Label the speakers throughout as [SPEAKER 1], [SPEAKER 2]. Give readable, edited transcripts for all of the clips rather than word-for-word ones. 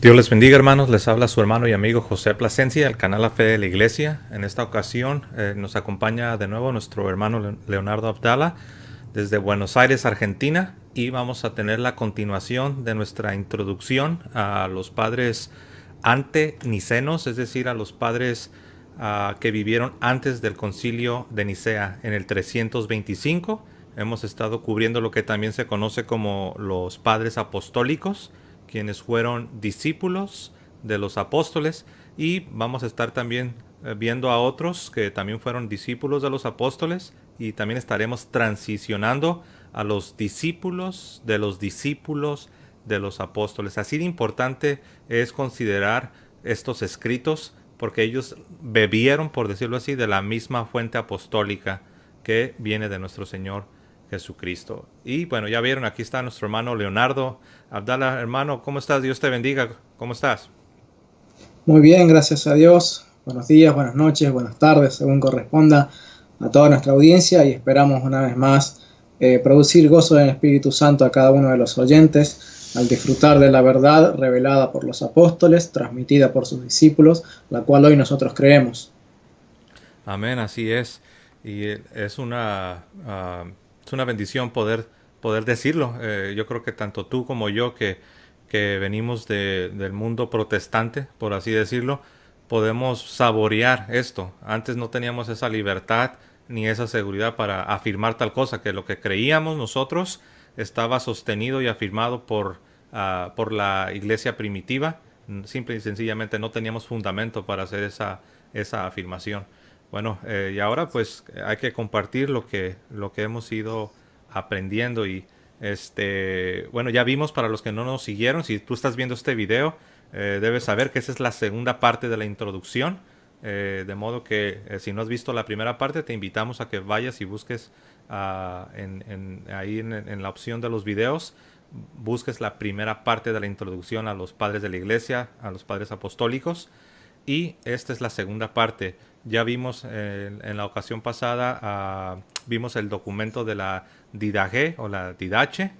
[SPEAKER 1] Dios les bendiga, hermanos. Les habla su hermano y amigo José Plasencia del canal La Fe de la Iglesia. En esta ocasión nos acompaña de nuevo nuestro hermano Leonardo Abdala desde Buenos Aires, Argentina, y vamos a tener la continuación de nuestra introducción a los padres antenicenos, es decir, a los padres que vivieron antes del concilio de Nicea en el 325. Hemos estado cubriendo lo que también se conoce como los padres apostólicos, quienes fueron discípulos de los apóstoles, y vamos a estar también viendo a otros que también fueron discípulos de los apóstoles, y también estaremos transicionando a los discípulos de los discípulos de los apóstoles. Así de importante es considerar estos escritos, porque ellos bebieron, por decirlo así, de la misma fuente apostólica que viene de nuestro Señor Jesucristo. Y bueno, ya vieron, aquí está nuestro hermano Leonardo Abdala. Hermano, ¿cómo estás? Dios te bendiga. ¿Cómo estás?
[SPEAKER 2] Muy bien, gracias a Dios. Buenos días, buenas noches, buenas tardes, según corresponda a toda nuestra audiencia, y esperamos una vez más producir gozo del Espíritu Santo a cada uno de los oyentes al disfrutar de la verdad revelada por los apóstoles, transmitida por sus discípulos, la cual hoy nosotros creemos.
[SPEAKER 1] Amén, así es. Y es una bendición poder decirlo. Yo creo que tanto tú como yo, que venimos del mundo protestante, por así decirlo, podemos saborear esto. Antes no teníamos esa libertad ni esa seguridad para afirmar tal cosa, que lo que creíamos nosotros estaba sostenido y afirmado por la iglesia primitiva. Simple y sencillamente no teníamos fundamento para hacer esa afirmación. Bueno, y ahora pues hay que compartir lo que hemos ido aprendiendo. Y bueno, ya vimos, para los que no nos siguieron, si tú estás viendo este video, debes saber que esa es la segunda parte de la introducción. De modo que si no has visto la primera parte, te invitamos a que vayas y busques ahí en la opción de los videos, busques la primera parte de la introducción a los padres de la iglesia, a los padres apostólicos. Y esta es la segunda parte. Ya vimos en la ocasión pasada, vimos el documento de la Didache o la Didache.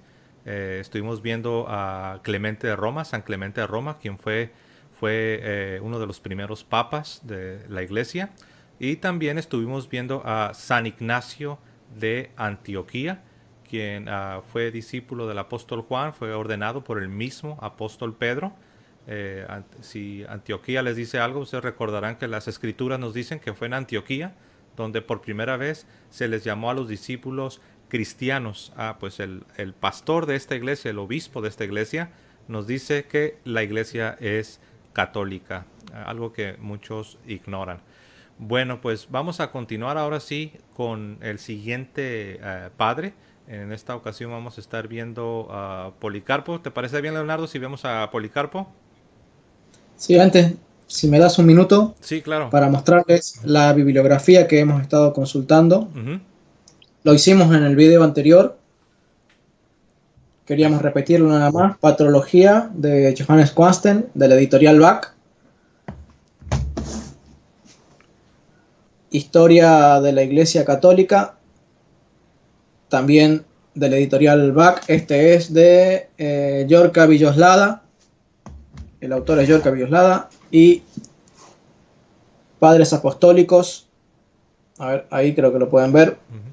[SPEAKER 1] Estuvimos viendo a Clemente de Roma, San Clemente de Roma, quien fue uno de los primeros papas de la iglesia. Y también estuvimos viendo a San Ignacio de Antioquía, quien fue discípulo del apóstol Juan, fue ordenado por el mismo apóstol Pedro. Si Antioquía les dice algo, ustedes recordarán que las escrituras nos dicen que fue en Antioquía donde por primera vez se les llamó a los discípulos cristianos. Pues el pastor de esta iglesia, el obispo de esta iglesia, nos dice que la iglesia es católica, algo que muchos ignoran. Bueno, pues vamos a continuar ahora sí con el siguiente padre. En esta ocasión vamos a estar viendo a Policarpo. ¿Te parece bien, Leonardo, si vemos a Policarpo?
[SPEAKER 2] Sí, antes, si me das un minuto
[SPEAKER 1] Sí, claro.
[SPEAKER 2] para mostrarles la bibliografía que hemos estado consultando.
[SPEAKER 1] Uh-huh.
[SPEAKER 2] Lo hicimos en el video anterior. Queríamos repetirlo nada más. Patrología de Johannes Quansten, de la editorial Bach. Historia de la Iglesia Católica, también de la editorial Bach. Este es de Yorka Villoslada. El autor es Yorka Villoslada. Y Padres Apostólicos. A ver, ahí creo que lo pueden ver. Uh-huh.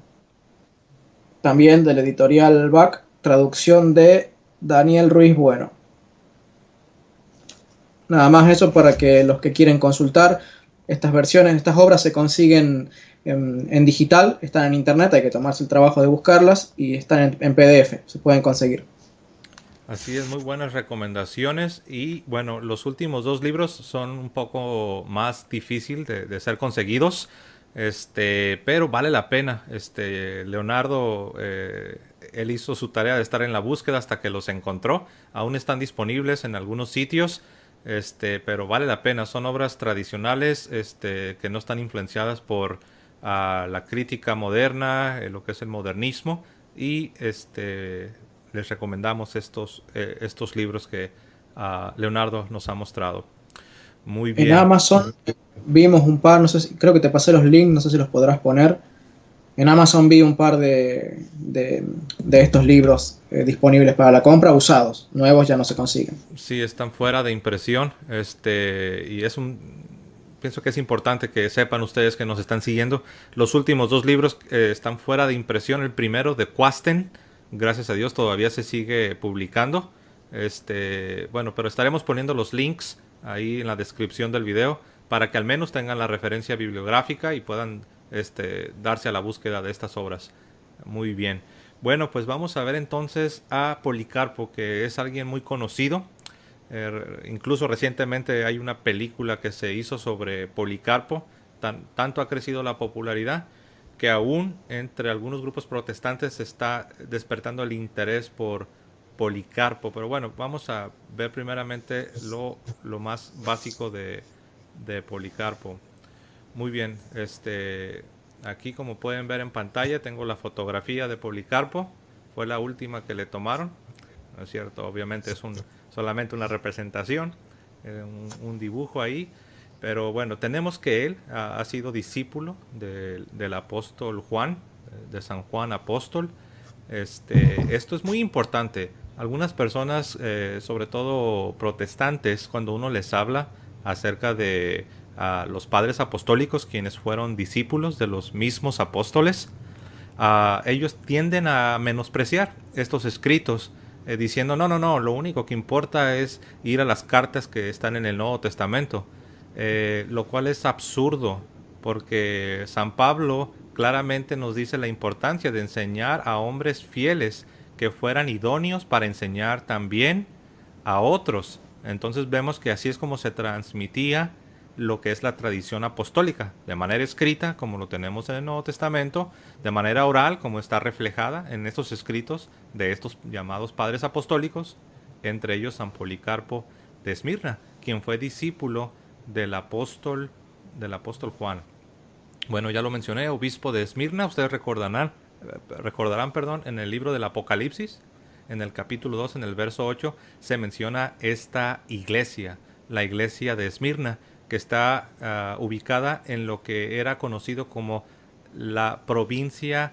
[SPEAKER 2] También de la editorial Bach. Traducción de Daniel Ruiz Bueno. Nada más eso para que los que quieren consultar estas versiones, estas obras se consiguen en digital, están en internet, hay que tomarse el trabajo de buscarlas, y están en PDF, se pueden conseguir.
[SPEAKER 1] Así es, muy buenas recomendaciones. Y bueno, los últimos dos libros son un poco más difícil de ser conseguidos, pero vale la pena. Leonardo, él hizo su tarea de estar en la búsqueda hasta que los encontró. Aún están disponibles en algunos sitios, pero vale la pena. Son obras tradicionales, que no están influenciadas por la crítica moderna, lo que es el modernismo. Y les recomendamos estos libros que Leonardo nos ha mostrado. Muy bien.
[SPEAKER 2] En Amazon vimos un par, no sé creo que te pasé los links, no sé si los podrás poner. En Amazon vi un par de estos libros disponibles para la compra, usados. Nuevos ya no se consiguen.
[SPEAKER 1] Sí, están fuera de impresión. Y pienso que es importante que sepan ustedes que nos están siguiendo. Los últimos dos libros están fuera de impresión. El primero de Quasten, gracias a Dios, todavía se sigue publicando. Bueno, pero estaremos poniendo los links ahí en la descripción del video para que al menos tengan la referencia bibliográfica y puedan darse a la búsqueda de estas obras. Muy bien. Bueno, pues vamos a ver entonces a Policarpo, que es alguien muy conocido. Incluso recientemente hay una película que se hizo sobre Policarpo. Tanto ha crecido la popularidad que aún entre algunos grupos protestantes se está despertando el interés por Policarpo. Pero bueno, vamos a ver primeramente lo más básico de Policarpo. Muy bien, aquí como pueden ver en pantalla tengo la fotografía de Policarpo. Fue la última que le tomaron. ¿No es cierto? Obviamente es solamente una representación, un dibujo ahí. Pero bueno, tenemos que él ha sido discípulo del apóstol Juan, de San Juan Apóstol. Esto es muy importante. Algunas personas, sobre todo protestantes, cuando uno les habla acerca de los padres apostólicos, quienes fueron discípulos de los mismos apóstoles, ellos tienden a menospreciar estos escritos, diciendo, no, lo único que importa es ir a las cartas que están en el Nuevo Testamento, lo cual es absurdo, porque San Pablo claramente nos dice la importancia de enseñar a hombres fieles que fueran idóneos para enseñar también a otros. Entonces vemos que así es como se transmitía lo que es la tradición apostólica, de manera escrita, como lo tenemos en el Nuevo Testamento, de manera oral, como está reflejada en estos escritos de estos llamados padres apostólicos, entre ellos San Policarpo de Esmirna, quien fue discípulo del apóstol Juan. Bueno, ya lo mencioné, obispo de Esmirna. Ustedes recordarán, en el libro del Apocalipsis, en el capítulo 2, en el verso 8, se menciona esta iglesia, la iglesia de Esmirna, que está ubicada en lo que era conocido como la provincia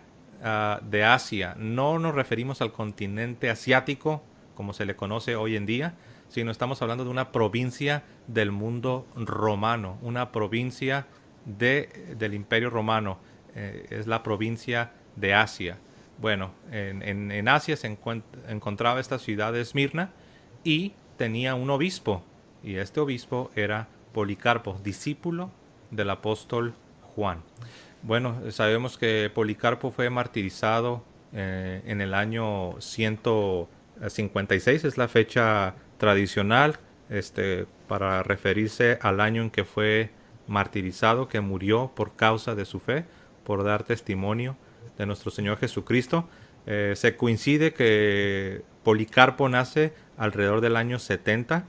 [SPEAKER 1] de Asia. No nos referimos al continente asiático, como se le conoce hoy en día, sino estamos hablando de una provincia del mundo romano, una provincia del Imperio Romano. Es la provincia de Asia. Bueno, en Asia se encontraba esta ciudad de Esmirna y tenía un obispo, y este obispo era Policarpo, discípulo del apóstol Juan. Bueno, sabemos que Policarpo fue martirizado en el año 156, es la fecha tradicional para referirse al año en que fue martirizado, que murió por causa de su fe, por dar testimonio de nuestro Señor Jesucristo. Se coincide que Policarpo nace alrededor del año 70.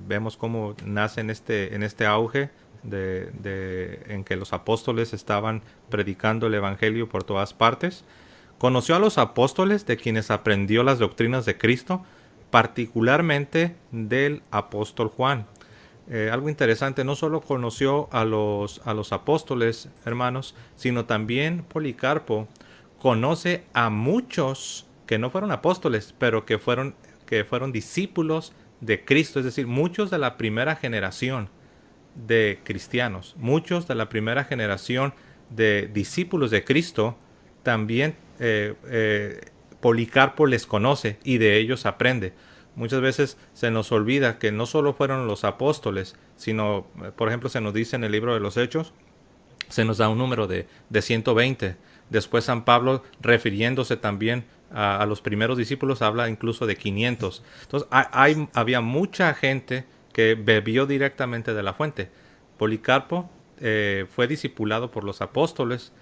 [SPEAKER 1] Vemos cómo nace en este auge en que los apóstoles estaban predicando el evangelio por todas partes. Conoció a los apóstoles, de quienes aprendió las doctrinas de Cristo, particularmente del apóstol Juan. Algo interesante, no solo conoció a los apóstoles, hermanos, sino también Policarpo conoce a muchos que no fueron apóstoles, pero que fueron discípulos de Cristo, es decir, muchos de la primera generación de cristianos, muchos de la primera generación de discípulos de Cristo, también Policarpo les conoce y de ellos aprende. Muchas veces se nos olvida que no solo fueron los apóstoles, sino, por ejemplo, se nos dice en el libro de los Hechos, se nos da un número de 120. Después San Pablo, refiriéndose también a los primeros discípulos, habla incluso de 500. Entonces había mucha gente que bebió directamente de la fuente. Policarpo fue discipulado por los apóstoles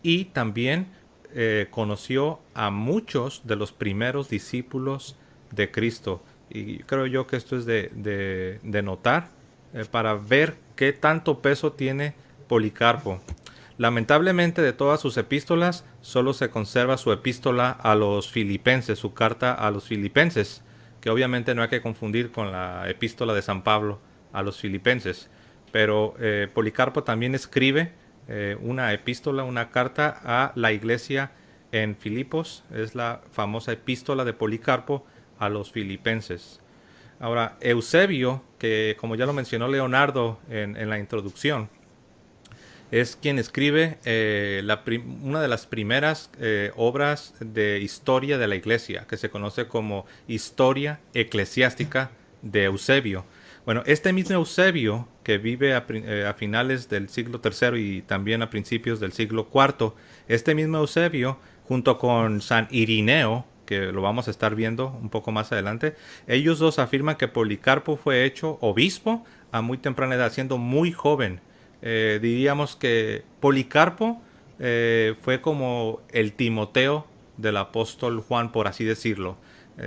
[SPEAKER 1] y también conoció a muchos de los primeros discípulos de Cristo. Y creo yo que esto es de notar para ver qué tanto peso tiene Policarpo. Lamentablemente, de todas sus epístolas solo se conserva su epístola a los filipenses, su carta a los filipenses, que obviamente no hay que confundir con la epístola de San Pablo a los filipenses. Pero Policarpo también escribe una epístola, una carta a la iglesia en Filipos. Es la famosa epístola de Policarpo a los filipenses. Ahora, Eusebio, que como ya lo mencionó Leonardo en la introducción, es quien escribe una de las primeras obras de historia de la iglesia, que se conoce como Historia Eclesiástica de Eusebio. Bueno, este mismo Eusebio, que vive a finales del siglo III y también a principios del siglo IV, este mismo Eusebio, junto con San Irineo, que lo vamos a estar viendo un poco más adelante, ellos dos afirman que Policarpo fue hecho obispo a muy temprana edad, siendo muy joven. Diríamos que Policarpo fue como el Timoteo del apóstol Juan, por así decirlo.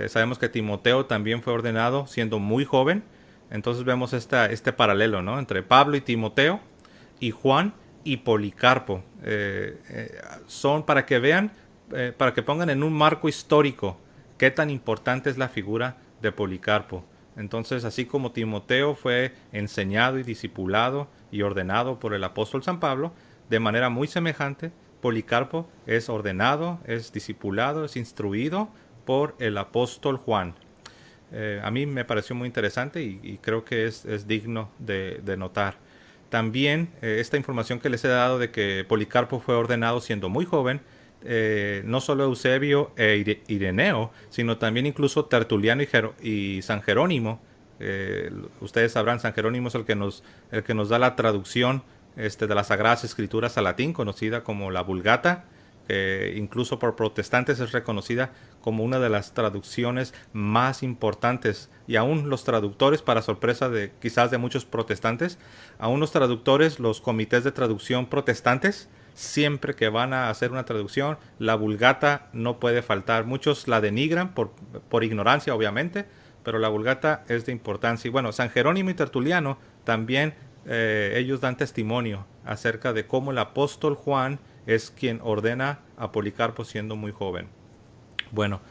[SPEAKER 1] Sabemos que Timoteo también fue ordenado siendo muy joven. Entonces vemos este paralelo, ¿no?, entre Pablo y Timoteo, y Juan y Policarpo. Son para que vean, para que pongan en un marco histórico qué tan importante es la figura de Policarpo. Entonces, así como Timoteo fue enseñado y discipulado y ordenado por el apóstol San Pablo, de manera muy semejante, Policarpo es ordenado, es discipulado, es instruido por el apóstol Juan. A mí me pareció muy interesante y creo que es digno de notar. También esta información que les he dado de que Policarpo fue ordenado siendo muy joven, no solo Eusebio e Ireneo, sino también incluso Tertuliano y San Jerónimo. Ustedes sabrán, San Jerónimo es el que nos da la traducción de las Sagradas Escrituras al latín, conocida como la Vulgata, que incluso por protestantes es reconocida como una de las traducciones más importantes, y aún los traductores, para sorpresa de quizás de muchos protestantes, aún los traductores, los comités de traducción protestantes, siempre que van a hacer una traducción, la Vulgata no puede faltar. Muchos la denigran por ignorancia, obviamente, pero la Vulgata es de importancia. Y bueno, San Jerónimo y Tertuliano también, ellos dan testimonio acerca de cómo el apóstol Juan es quien ordena a Policarpo siendo muy joven. Bueno,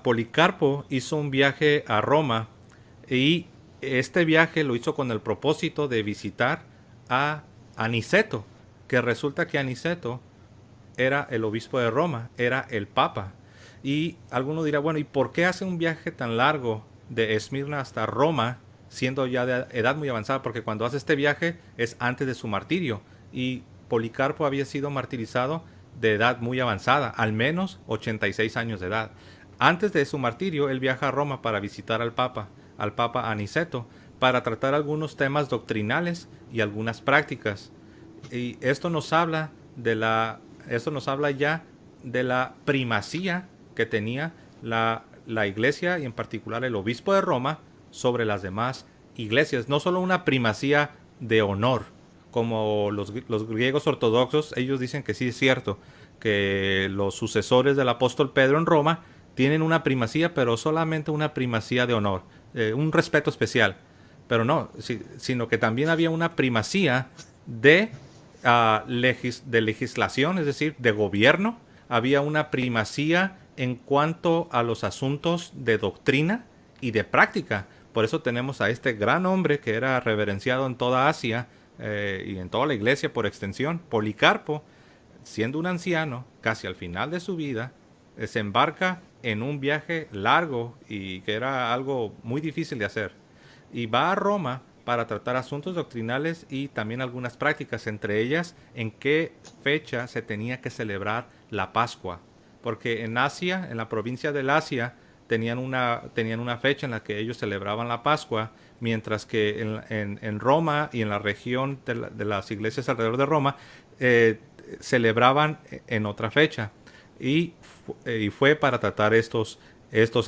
[SPEAKER 1] Policarpo hizo un viaje a Roma, y este viaje lo hizo con el propósito de visitar a Aniceto, que resulta que Aniceto era el obispo de Roma, era el papa. Y alguno dirá, bueno, ¿y por qué hace un viaje tan largo de Esmirna hasta Roma, siendo ya de edad muy avanzada? Porque cuando hace este viaje es antes de su martirio, y Policarpo había sido martirizado de edad muy avanzada, al menos 86 años de edad. Antes de su martirio, él viaja a Roma para visitar al Papa Aniceto, para tratar algunos temas doctrinales y algunas prácticas. Y esto nos habla ya de la primacía que tenía la iglesia, y en particular el obispo de Roma, sobre las demás iglesias. No solo una primacía de honor, como los griegos ortodoxos. Ellos dicen que sí es cierto que los sucesores del apóstol Pedro en Roma tienen una primacía, pero solamente una primacía de honor, un respeto especial. Pero no, sino que también había una primacía de legislación, es decir, de gobierno. Había una primacía en cuanto a los asuntos de doctrina y de práctica. Por eso tenemos a este gran hombre que era reverenciado en toda Asia, y en toda la iglesia por extensión, Policarpo, siendo un anciano, casi al final de su vida, se embarca en un viaje largo y que era algo muy difícil de hacer. Y va a Roma para tratar asuntos doctrinales y también algunas prácticas, entre ellas en qué fecha se tenía que celebrar la Pascua. Porque en Asia, en la provincia del Asia, tenían una fecha en la que ellos celebraban la Pascua, mientras que en Roma y en la región de las iglesias alrededor de Roma celebraban en otra fecha. Y fue para tratar estos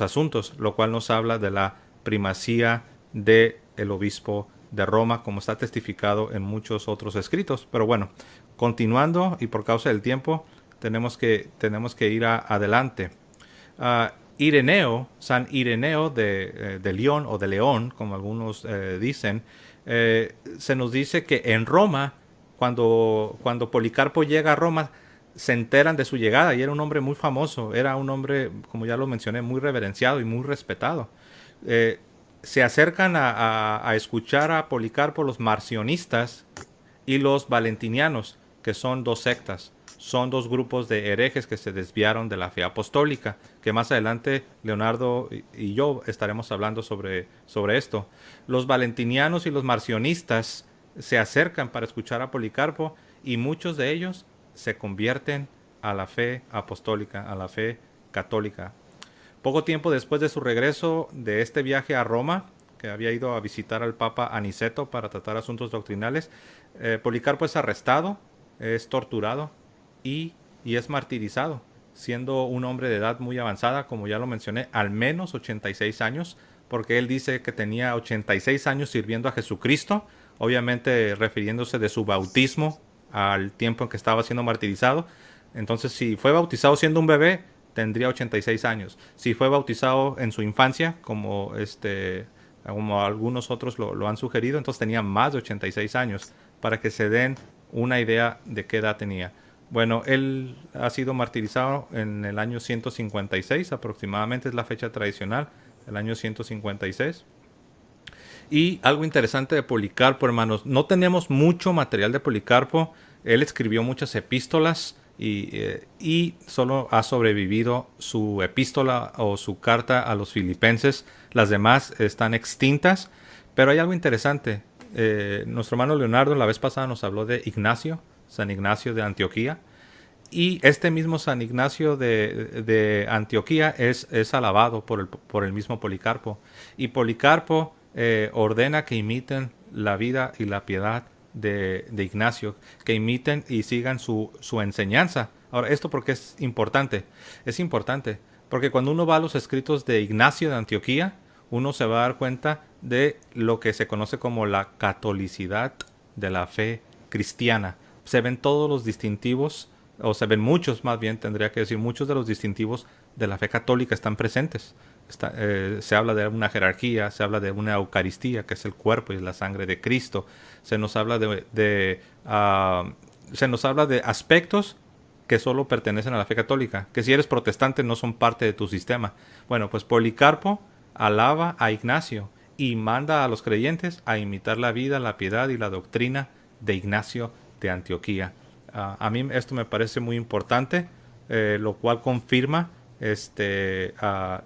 [SPEAKER 1] asuntos, lo cual nos habla de la primacía del obispo de Roma, como está testificado en muchos otros escritos. Pero bueno, continuando, y por causa del tiempo, tenemos que ir adelante. San Ireneo de León, o de León, como algunos dicen, se nos dice que en Roma, cuando Policarpo llega a Roma, se enteran de su llegada, y era un hombre muy famoso, era un hombre, como ya lo mencioné, muy reverenciado y muy respetado. Se acercan a escuchar a Policarpo los marcionistas y los valentinianos. que son dos sectas, son dos grupos de herejes que se desviaron de la fe apostólica, que más adelante Leonardo y yo estaremos hablando sobre esto. Los valentinianos y los marcionistas se acercan para escuchar a Policarpo y muchos de ellos se convierten a la fe apostólica, a la fe católica. Poco tiempo después de su regreso de este viaje a Roma, que había ido a visitar al Papa Aniceto para tratar asuntos doctrinales, Policarpo es arrestado, es torturado y es martirizado, siendo un hombre de edad muy avanzada, como ya lo mencioné, al menos 86 años, porque él dice que tenía 86 años sirviendo a Jesucristo, obviamente refiriéndose de su bautismo al tiempo en que estaba siendo martirizado. Entonces, si fue bautizado siendo un bebé, tendría 86 años. Si fue bautizado en su infancia, como algunos otros lo han sugerido, entonces tenía más de 86 años, para que se den una idea de qué edad tenía. Bueno, él ha sido martirizado en el año 156, aproximadamente es la fecha tradicional, el año 156. Y algo interesante de Policarpo, hermanos, no tenemos mucho material de Policarpo. Él escribió muchas epístolas y solo ha sobrevivido su epístola o su carta a los filipenses. Las demás están extintas, pero hay algo interesante. Nuestro hermano Leonardo la vez pasada nos habló de Ignacio, San Ignacio de Antioquía, y este mismo San Ignacio de Antioquía es alabado por el mismo Policarpo, y Policarpo ordena que imiten la vida y la piedad de Ignacio, que imiten y sigan su enseñanza. Ahora, ¿esto por qué es importante? Es importante porque cuando uno va a los escritos de Ignacio de Antioquía, uno se va a dar cuenta de lo que se conoce como la catolicidad de la fe cristiana. Se ven todos los distintivos, o se ven muchos, más bien tendría que decir, muchos de los distintivos de la fe católica están presentes. Se habla de una jerarquía, se habla de una Eucaristía, que es el cuerpo y la sangre de Cristo. Se nos habla de aspectos que solo pertenecen a la fe católica, que si eres protestante no son parte de tu sistema. Bueno, pues Policarpo alaba a Ignacio y manda a los creyentes a imitar la vida, la piedad y la doctrina de Ignacio de Antioquía. A mí esto me parece muy importante, lo cual confirma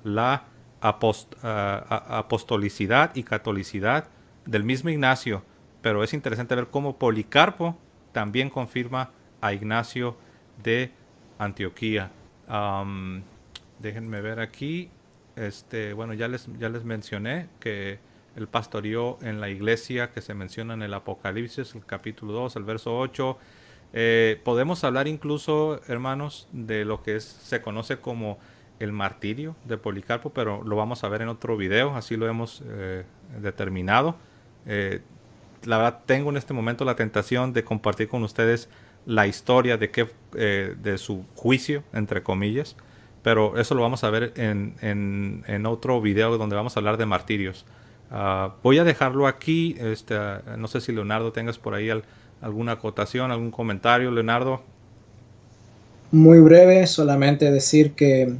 [SPEAKER 1] la apostolicidad y catolicidad del mismo Ignacio, pero es interesante ver cómo Policarpo también confirma a Ignacio de Antioquía. Déjenme ver aquí. Bueno, ya les mencioné que él pastoreó en la iglesia que se menciona en el Apocalipsis, el capítulo 2, el verso 8. Podemos hablar incluso, hermanos, de lo que se conoce como el martirio de Policarpo, pero lo vamos a ver en otro video, así lo hemos determinado. La verdad, tengo en este momento la tentación de compartir con ustedes la historia de su juicio, entre comillas, pero eso lo vamos a ver en otro video donde vamos a hablar de martirios. Voy a dejarlo aquí. No sé si Leonardo tengas por ahí alguna acotación, algún comentario, Leonardo.
[SPEAKER 2] Muy breve, solamente decir que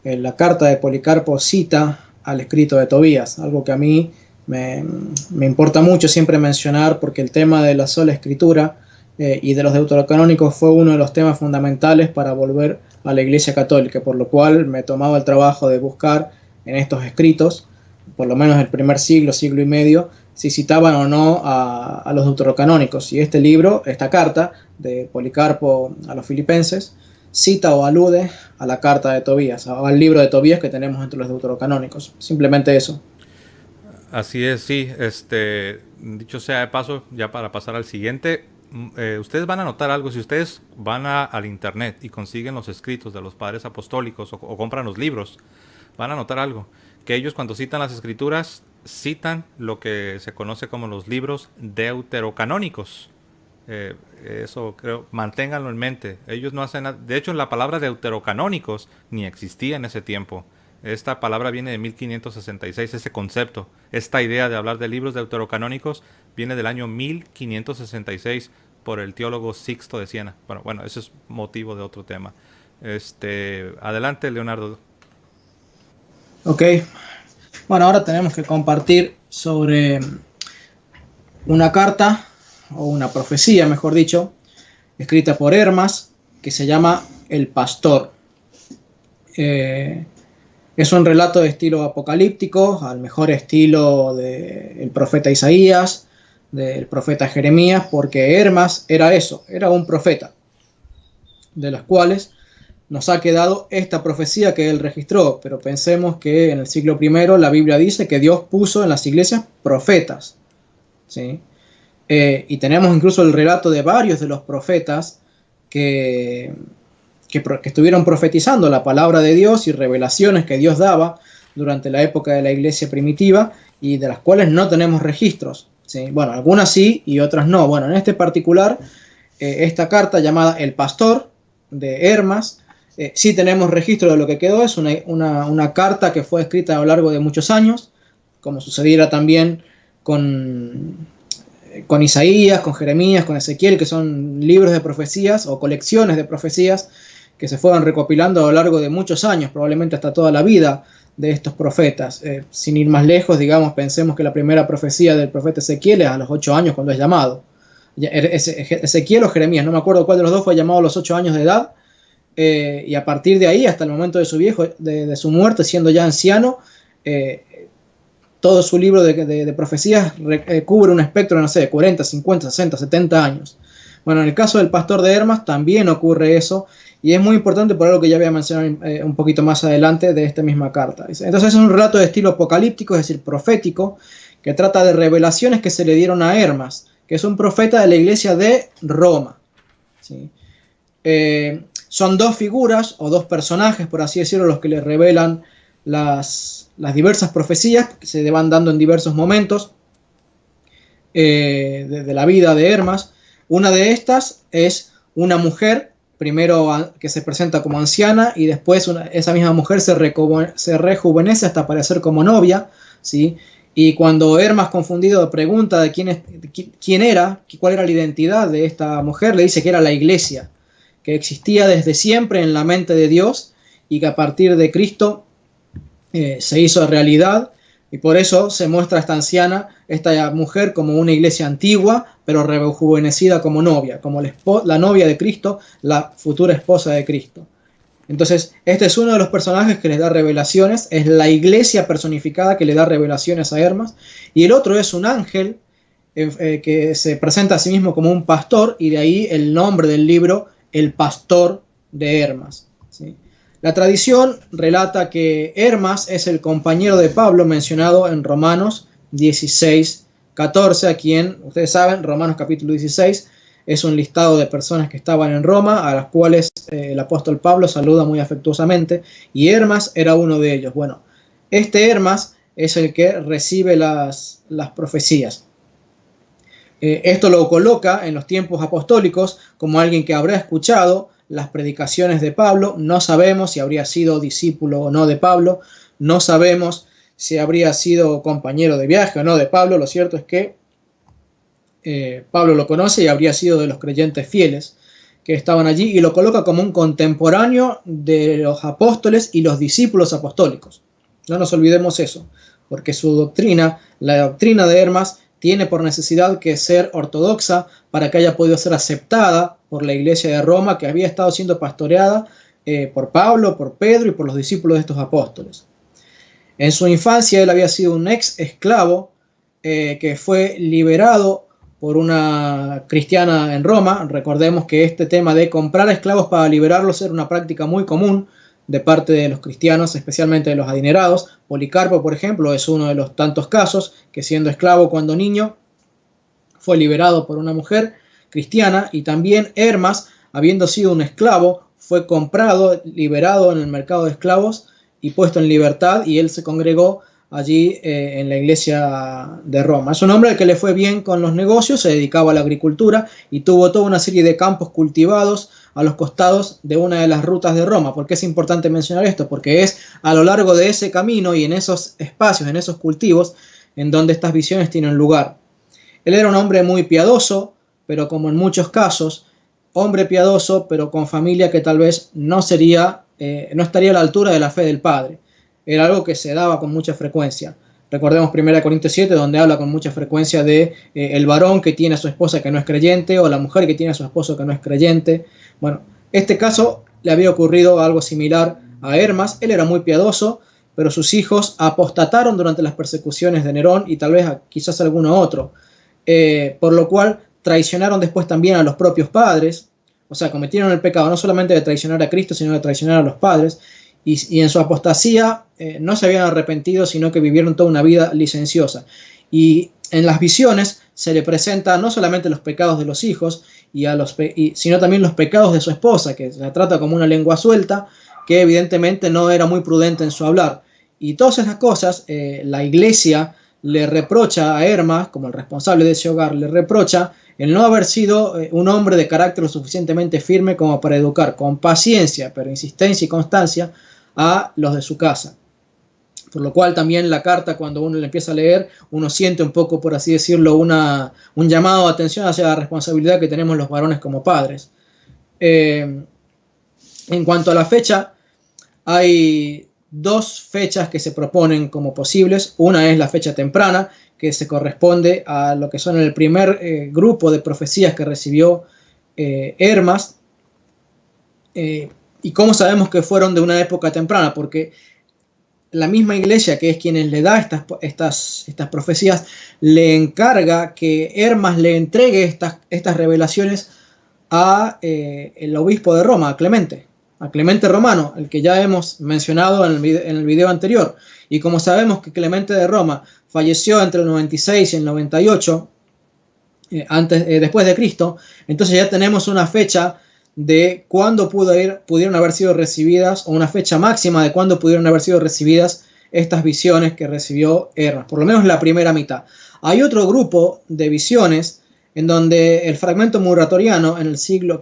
[SPEAKER 2] la carta de Policarpo cita al escrito de Tobías, algo que a mí me importa mucho siempre mencionar, porque el tema de la sola escritura y de los deuterocanónicos fue uno de los temas fundamentales para volver a la Iglesia Católica, por lo cual me tomaba el trabajo de buscar en estos escritos, por lo menos el primer siglo, siglo y medio, si citaban o no a los deuterocanónicos. Y este libro, esta carta de Policarpo a los filipenses, cita o alude a la carta de Tobías, al libro de Tobías que tenemos entre los deuterocanónicos. Simplemente eso.
[SPEAKER 1] Así es, sí. Dicho sea de paso, ya para pasar al siguiente, ustedes van a notar algo. Si ustedes van al internet y consiguen los escritos de los padres apostólicos o compran los libros, van a notar algo, que ellos cuando citan las escrituras citan lo que se conoce como los libros deuterocanónicos. Eso creo, manténganlo en mente. Ellos no hacen nada. De hecho, la palabra deuterocanónicos ni existía en ese tiempo. Esta palabra viene de 1566, ese concepto. Esta idea de hablar de libros deuterocanónicos viene del año 1566 por el teólogo Sixto de Siena. Bueno, ese es motivo de otro tema. Adelante, Leonardo.
[SPEAKER 2] Ok. Bueno, ahora tenemos que compartir sobre una carta, o una profecía, mejor dicho, escrita por Hermas, que se llama El Pastor. Es un relato de estilo apocalíptico, al mejor estilo del profeta Isaías, del profeta Jeremías, porque Hermas era eso, era un profeta, de los cuales nos ha quedado esta profecía que él registró. Pero pensemos que en el siglo I la Biblia dice que Dios puso en las iglesias profetas, ¿sí? Y tenemos incluso el relato de varios de los profetas que estuvieron profetizando la palabra de Dios y revelaciones que Dios daba durante la época de la iglesia primitiva, y de las cuales no tenemos registros, ¿sí? Bueno, algunas sí y otras no. Bueno, en este particular, esta carta llamada El Pastor, de Hermas, sí tenemos registro de lo que quedó. Es una carta que fue escrita a lo largo de muchos años, como sucediera también con Isaías, con Jeremías, con Ezequiel, que son libros de profecías o colecciones de profecías que se fueron recopilando a lo largo de muchos años, probablemente hasta toda la vida de estos profetas. Sin ir más lejos, digamos, pensemos que la primera profecía del profeta Ezequiel es a los 8 años cuando es llamado. Ezequiel o Jeremías, no me acuerdo cuál de los dos fue llamado a los 8 años de edad, y a partir de ahí hasta el momento de su muerte, siendo ya anciano, todo su libro de profecías cubre un espectro de, no sé, de 40, 50, 60, 70 años. Bueno, en el caso del pastor de Hermas también ocurre eso, y es muy importante por algo que ya voy a mencionar un poquito más adelante de esta misma carta. Entonces es un relato de estilo apocalíptico, es decir, profético, que trata de revelaciones que se le dieron a Hermas, que es un profeta de la iglesia de Roma, ¿sí? Son dos figuras o dos personajes, por así decirlo, los que le revelan las diversas profecías que se van dando en diversos momentos de la vida de Hermas. Una de estas es una mujer, primero que se presenta como anciana, y después esa misma mujer se rejuvenece hasta parecer como novia, ¿sí? Y cuando Hermas, confundido, pregunta de quién era, cuál era la identidad de esta mujer, le dice que era la iglesia, que existía desde siempre en la mente de Dios y que a partir de Cristo se hizo realidad, y por eso se muestra esta anciana, esta mujer, como una iglesia antigua, pero rejuvenecida como novia, como la novia de Cristo, la futura esposa de Cristo. Entonces, este es uno de los personajes que les da revelaciones, es la iglesia personificada que le da revelaciones a Hermas, y el otro es un ángel que se presenta a sí mismo como un pastor, y de ahí el nombre del libro, El Pastor de Hermas, ¿sí? La tradición relata que Hermas es el compañero de Pablo mencionado en Romanos 16:14, a quien, ustedes saben, Romanos capítulo 16 es un listado de personas que estaban en Roma, a las cuales el apóstol Pablo saluda muy afectuosamente, y Hermas era uno de ellos. Bueno, este Hermas es el que recibe las profecías. Esto lo coloca en los tiempos apostólicos como alguien que habrá escuchado las predicaciones de Pablo. No sabemos si habría sido discípulo o no de Pablo, no sabemos si habría sido compañero de viaje o no de Pablo. Lo cierto es que Pablo lo conoce y habría sido de los creyentes fieles que estaban allí, y lo coloca como un contemporáneo de los apóstoles y los discípulos apostólicos. No nos olvidemos eso, porque su doctrina, la doctrina de Hermas, tiene por necesidad que ser ortodoxa para que haya podido ser aceptada por la iglesia de Roma, que había estado siendo pastoreada por Pablo, por Pedro y por los discípulos de estos apóstoles. En su infancia él había sido un ex esclavo que fue liberado por una cristiana en Roma. Recordemos que este tema de comprar esclavos para liberarlos era una práctica muy común de parte de los cristianos, especialmente de los adinerados. Policarpo, por ejemplo, es uno de los tantos casos que, siendo esclavo cuando niño, fue liberado por una mujer cristiana. Y también Hermas, habiendo sido un esclavo, fue comprado, liberado en el mercado de esclavos y puesto en libertad, y él se congregó allí en la iglesia de Roma. Es un hombre al que le fue bien con los negocios, se dedicaba a la agricultura y tuvo toda una serie de campos cultivados a los costados de una de las rutas de Roma. ¿Por qué es importante mencionar esto? Porque es a lo largo de ese camino y en esos espacios, en esos cultivos, en donde estas visiones tienen lugar. Él era un hombre muy piadoso, pero como en muchos casos, hombre piadoso, pero con familia que tal vez no estaría a la altura de la fe del padre. Era algo que se daba con mucha frecuencia. Recordemos 1 Corintios 7, donde habla con mucha frecuencia de el varón que tiene a su esposa que no es creyente, o la mujer que tiene a su esposo que no es creyente. Bueno, este caso le había ocurrido algo similar a Hermas. Él era muy piadoso, pero sus hijos apostataron durante las persecuciones de Nerón y tal vez quizás alguno otro, por lo cual traicionaron después también a los propios padres. O sea, cometieron el pecado no solamente de traicionar a Cristo, sino de traicionar a los padres, y en su apostasía no se habían arrepentido, sino que vivieron toda una vida licenciosa. Y en las visiones se le presenta no solamente los pecados de los hijos, sino también los pecados de su esposa, que se la trata como una lengua suelta, que evidentemente no era muy prudente en su hablar. Y todas esas cosas, la iglesia le reprocha a Hermas, como el responsable de ese hogar, le reprocha el no haber sido un hombre de carácter lo suficientemente firme como para educar con paciencia, pero insistencia y constancia, a los de su casa. Por lo cual también la carta, cuando uno la empieza a leer, uno siente un poco, por así decirlo, un llamado de atención hacia la responsabilidad que tenemos los varones como padres. En cuanto a la fecha, hay dos fechas que se proponen como posibles. Una es la fecha temprana, que se corresponde a lo que son el primer grupo de profecías que recibió Hermas. ¿Y cómo sabemos que fueron de una época temprana? Porque la misma iglesia, que es quien le da estas profecías, le encarga que Hermas le entregue estas revelaciones a el obispo de Roma, a Clemente Romano, el que ya hemos mencionado en el video anterior. Y como sabemos que Clemente de Roma falleció entre el 96 y el 98, después de Cristo, entonces ya tenemos una fecha de cuándo pudieron haber sido recibidas, o una fecha máxima de cuándo pudieron haber sido recibidas estas visiones que recibió Hermas, por lo menos la primera mitad. Hay otro grupo de visiones en donde el fragmento muratoriano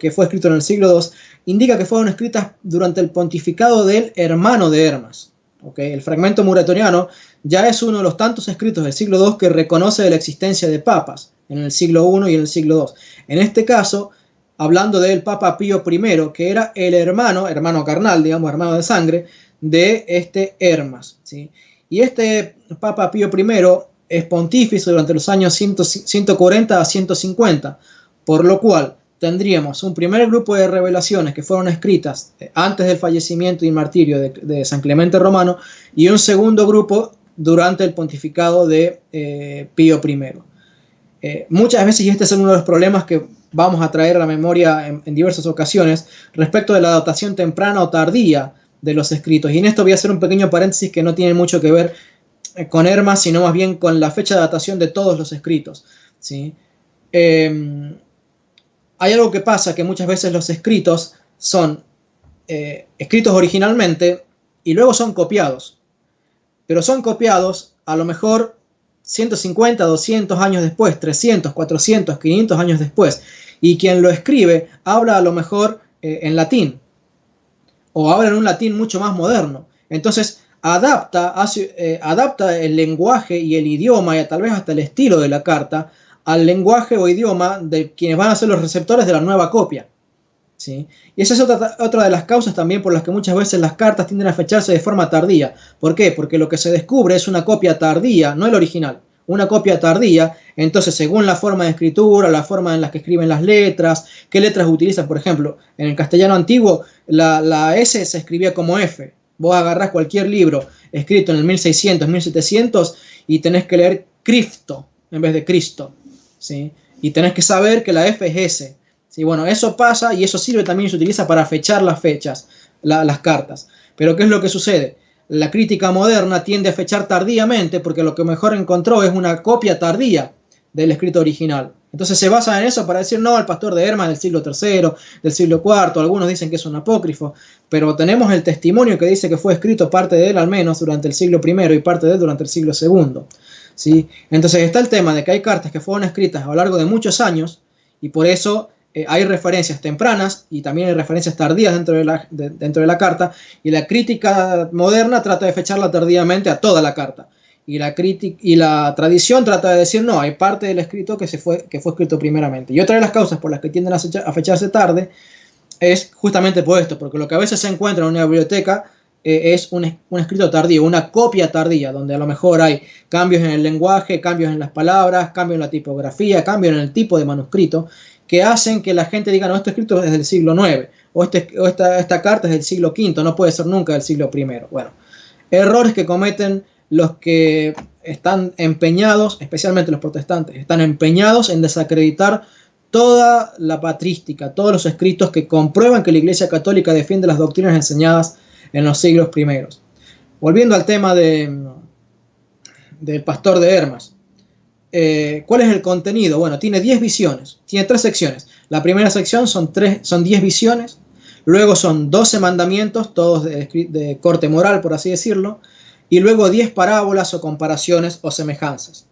[SPEAKER 2] que fue escrito en el siglo II indica que fueron escritas durante el pontificado del hermano de Hermas. ¿Okay? El fragmento muratoriano ya es uno de los tantos escritos del siglo II que reconoce la existencia de papas en el siglo I y en el siglo II. En este caso, hablando del Papa Pío I, que era el hermano carnal, digamos, hermano de sangre, de este Hermas, ¿sí? Y este Papa Pío I es pontífice durante los años 140 a 150, por lo cual tendríamos un primer grupo de revelaciones que fueron escritas antes del fallecimiento y martirio de San Clemente Romano, y un segundo grupo durante el pontificado de Pío I. Muchas veces, y este es uno de los problemas que vamos a traer a la memoria en diversas ocasiones, respecto de la datación temprana o tardía de los escritos, y en esto voy a hacer un pequeño paréntesis que no tiene mucho que ver con Hermas, sino más bien con la fecha de datación de todos los escritos, ¿sí? Hay algo que pasa, que muchas veces los escritos son escritos originalmente y luego son copiados, pero son copiados a lo mejor 150, 200 años después, 300, 400, 500 años después, y quien lo escribe habla a lo mejor en latín, o habla en un latín mucho más moderno. Entonces adapta el lenguaje y el idioma, y tal vez hasta el estilo de la carta, al lenguaje o idioma de quienes van a ser los receptores de la nueva copia, ¿sí? Y esa es otra de las causas también por las que muchas veces las cartas tienden a fecharse de forma tardía. ¿Por qué? Porque lo que se descubre es una copia tardía, no el original, una copia tardía. Entonces, según la forma de escritura, la forma en la que escriben las letras, qué letras utilizan, por ejemplo, en el castellano antiguo, la S se escribía como F. Vos agarrás cualquier libro escrito en el 1600, 1700 y tenés que leer Cristo en vez de Cristo, ¿sí? Y tenés que saber que la F es S, ¿sí? Bueno, eso pasa, y eso sirve también y se utiliza para fechar las fechas, las cartas. Pero ¿qué es lo que sucede? La crítica moderna tiende a fechar tardíamente porque lo que mejor encontró es una copia tardía del escrito original. Entonces se basa en eso para decir, no, el pastor de Hermas del siglo III, del siglo IV, algunos dicen que es un apócrifo, pero tenemos el testimonio que dice que fue escrito parte de él al menos durante el siglo I y parte de él durante el siglo II, ¿sí? Entonces está el tema de que hay cartas que fueron escritas a lo largo de muchos años, y por eso hay referencias tempranas y también hay referencias tardías dentro de la carta, y la crítica moderna trata de fecharla tardíamente a toda la carta. Y la tradición trata de decir, no, hay parte del escrito que fue escrito primeramente. Y otra de las causas por las que tienden a fecharse tarde es justamente por esto, porque lo que a veces se encuentra en una biblioteca es un escrito tardío, una copia tardía, donde a lo mejor hay cambios en el lenguaje, cambios en las palabras, cambios en la tipografía, cambios en el tipo de manuscrito, que hacen que la gente diga, no, este escrito es del siglo IX, o esta carta es del siglo V, no puede ser nunca del siglo I. Bueno, errores que cometen los que están empeñados, especialmente los protestantes, están empeñados en desacreditar toda la patrística, todos los escritos que comprueban que la Iglesia Católica defiende las doctrinas enseñadas en los siglos primeros. Volviendo al tema del pastor de Hermas. ¿Cuál es el contenido? Bueno, tiene 10 visiones, tiene 3 secciones. La primera sección son 10 visiones, luego son 12 mandamientos, todos de corte moral, por así decirlo, y luego 10 parábolas o comparaciones o semejanzas.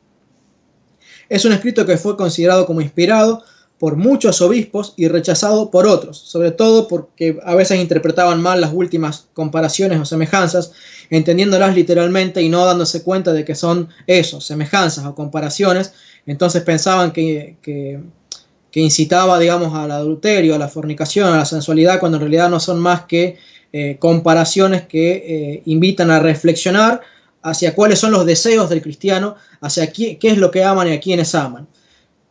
[SPEAKER 2] Es un escrito que fue considerado como inspirado por muchos obispos y rechazado por otros, sobre todo porque a veces interpretaban mal las últimas comparaciones o semejanzas, entendiéndolas literalmente y no dándose cuenta de que son eso, semejanzas o comparaciones. Entonces pensaban que incitaba, digamos, al adulterio, a la fornicación, a la sensualidad, cuando en realidad no son más que comparaciones que invitan a reflexionar hacia cuáles son los deseos del cristiano, hacia qué es lo que aman y a quiénes aman.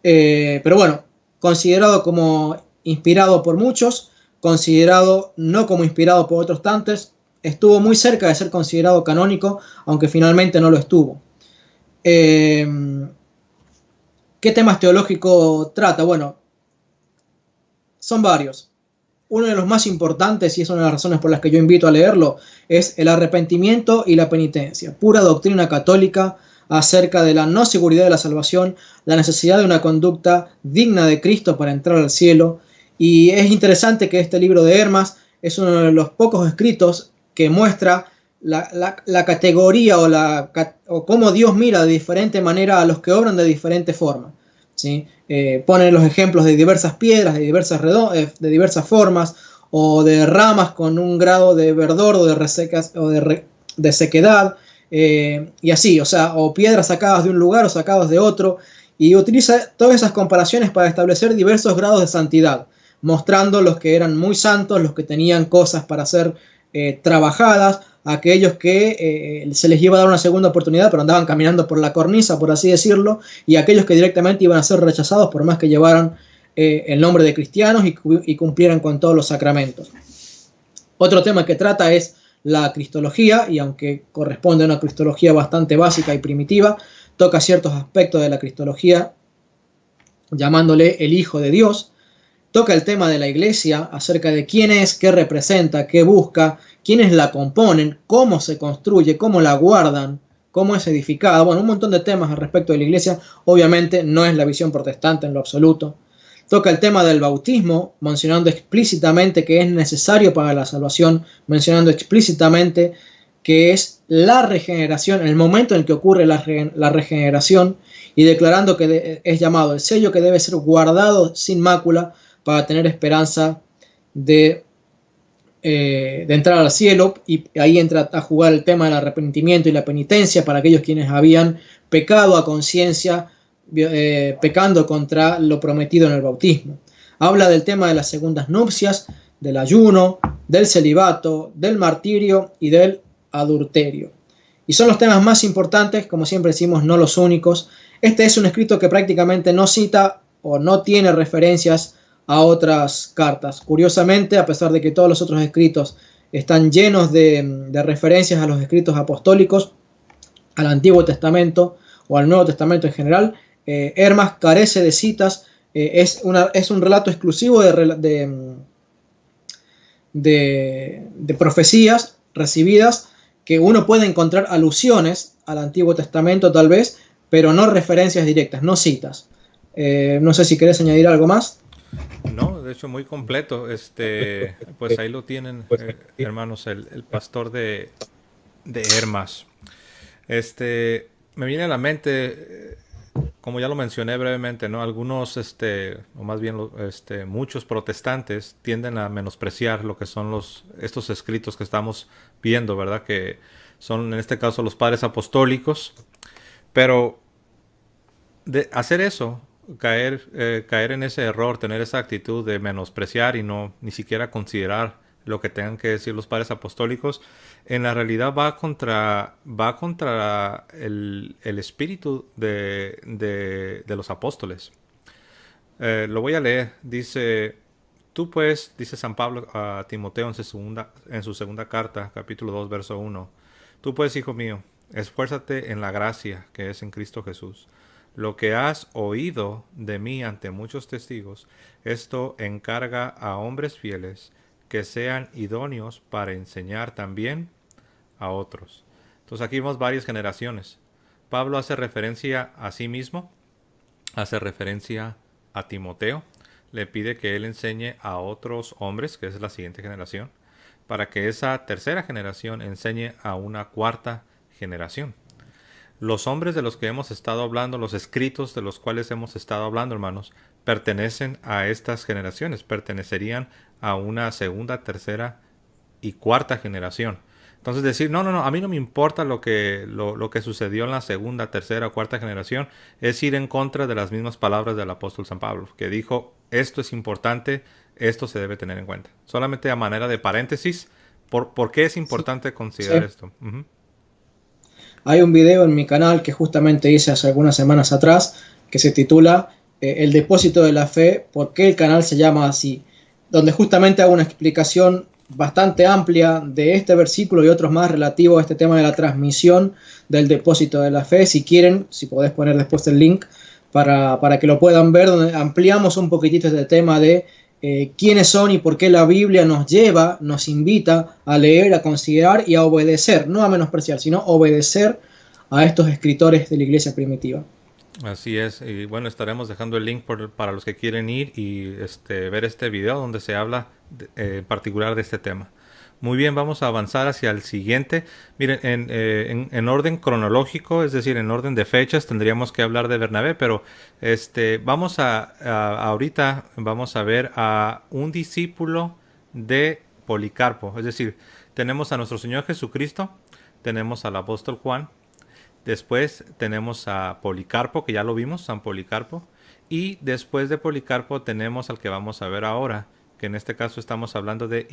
[SPEAKER 2] Pero bueno, considerado como inspirado por muchos, considerado no como inspirado por otros tantos, estuvo muy cerca de ser considerado canónico, aunque finalmente no lo estuvo. ¿Qué temas teológicos trata? Bueno, son varios. Uno de los más importantes, y es una de las razones por las que yo invito a leerlo, es el arrepentimiento y la penitencia, pura doctrina católica acerca de la no seguridad de la salvación, la necesidad de una conducta digna de Cristo para entrar al cielo. Y es interesante que este libro de Hermas es uno de los pocos escritos que muestra la categoría o cómo Dios mira de diferente manera a los que obran de diferente forma, ¿sí? Pone los ejemplos de diversas piedras, de diversas formas, o de ramas con un grado de verdor o de sequedad, y así, o piedras sacadas de un lugar o sacadas de otro, y utiliza todas esas comparaciones para establecer diversos grados de santidad, mostrando los que eran muy santos, los que tenían cosas para ser trabajadas, aquellos que se les iba a dar una segunda oportunidad pero andaban caminando por la cornisa, por así decirlo, y aquellos que directamente iban a ser rechazados por más que llevaran el nombre de cristianos y cumplieran con todos los sacramentos. Otro tema que trata es la cristología, y aunque corresponde a una cristología bastante básica y primitiva, toca ciertos aspectos de la cristología llamándole el Hijo de Dios. Toca el tema de la Iglesia, acerca de quién es, qué representa, qué busca, quiénes la componen, cómo se construye, cómo la guardan, cómo es edificada. Bueno, un montón de temas al respecto de la Iglesia. Obviamente no es la visión protestante en lo absoluto. Toca el tema del bautismo, mencionando explícitamente que es necesario para la salvación, mencionando explícitamente que es la regeneración, el momento en el que ocurre la regeneración, y declarando que es llamado el sello que debe ser guardado sin mácula para tener esperanza de entrar al cielo. Y ahí entra a jugar el tema del arrepentimiento y la penitencia para aquellos quienes habían pecado a conciencia, pecando contra lo prometido en el bautismo. Habla del tema de las segundas nupcias, del ayuno, del celibato, del martirio y del adulterio. Y son los temas más importantes, como siempre decimos, no los únicos. Este es un escrito que prácticamente no cita o no tiene referencias a otras cartas. Curiosamente, a pesar de que todos los otros escritos están llenos de referencias a los escritos apostólicos, al Antiguo Testamento o al Nuevo Testamento en general, Hermas carece de citas. Es un relato exclusivo de profecías recibidas, que uno puede encontrar alusiones al Antiguo Testamento tal vez, pero no referencias directas, no citas. No sé si querés añadir algo más.
[SPEAKER 1] No, de hecho muy completo. Pues ahí lo tienen, hermanos, el pastor de Hermas. Me viene a la mente, como ya lo mencioné brevemente, ¿no? Algunos, o más bien muchos protestantes tienden a menospreciar lo que son estos escritos que estamos viendo, ¿verdad? Que son en este caso los padres apostólicos. Pero de hacer eso, caer en ese error, tener esa actitud de menospreciar y no ni siquiera considerar lo que tengan que decir los padres apostólicos, en la realidad va contra el espíritu de los apóstoles. Lo voy a leer. Dice, tú pues, dice San Pablo a Timoteo en su segunda carta, capítulo 2, verso 1. Tú pues, hijo mío, esfuérzate en la gracia que es en Cristo Jesús. Lo que has oído de mí ante muchos testigos, esto encarga a hombres fieles que sean idóneos para enseñar también a otros. Entonces aquí vemos varias generaciones. Pablo hace referencia a sí mismo, hace referencia a Timoteo, le pide que él enseñe a otros hombres, que es la siguiente generación, para que esa tercera generación enseñe a una cuarta generación. Los hombres de los que hemos estado hablando, los escritos de los cuales hemos estado hablando, hermanos, pertenecen a estas generaciones, pertenecerían a una segunda, tercera y cuarta generación. Entonces decir, no, a mí no me importa lo que sucedió en la segunda, tercera o cuarta generación, es ir en contra de las mismas palabras del apóstol San Pablo, que dijo, esto es importante, esto se debe tener en cuenta. Solamente a manera de paréntesis, ¿por qué es
[SPEAKER 2] Sí,
[SPEAKER 1] importante considerar
[SPEAKER 2] sí.
[SPEAKER 1] esto? Uh -huh.
[SPEAKER 2] Hay un video en mi canal que justamente hice hace algunas semanas atrás que se titula El depósito de la fe, ¿por qué el canal se llama así? Donde justamente hago una explicación bastante amplia de este versículo y otros más relativos a este tema de la transmisión del depósito de la fe. Si quieren, si podés poner después el link para que lo puedan ver, donde ampliamos un poquitito este tema de quiénes son y por qué la Biblia nos lleva, nos invita a leer, a considerar y a obedecer, no a menospreciar, sino obedecer a estos escritores de la iglesia primitiva.
[SPEAKER 1] Así es, y bueno, estaremos dejando el link para los que quieren ir y ver este video donde se habla en particular de este tema. Muy bien, vamos a avanzar hacia el siguiente. Miren, en orden cronológico, es decir, en orden de fechas, tendríamos que hablar de Bernabé, pero vamos ahorita vamos a ver a un discípulo de Policarpo. Es decir, tenemos a nuestro Señor Jesucristo, tenemos al apóstol Juan, después tenemos a Policarpo, que ya lo vimos, San Policarpo, y después de Policarpo tenemos al que vamos a ver ahora, que en este caso estamos hablando de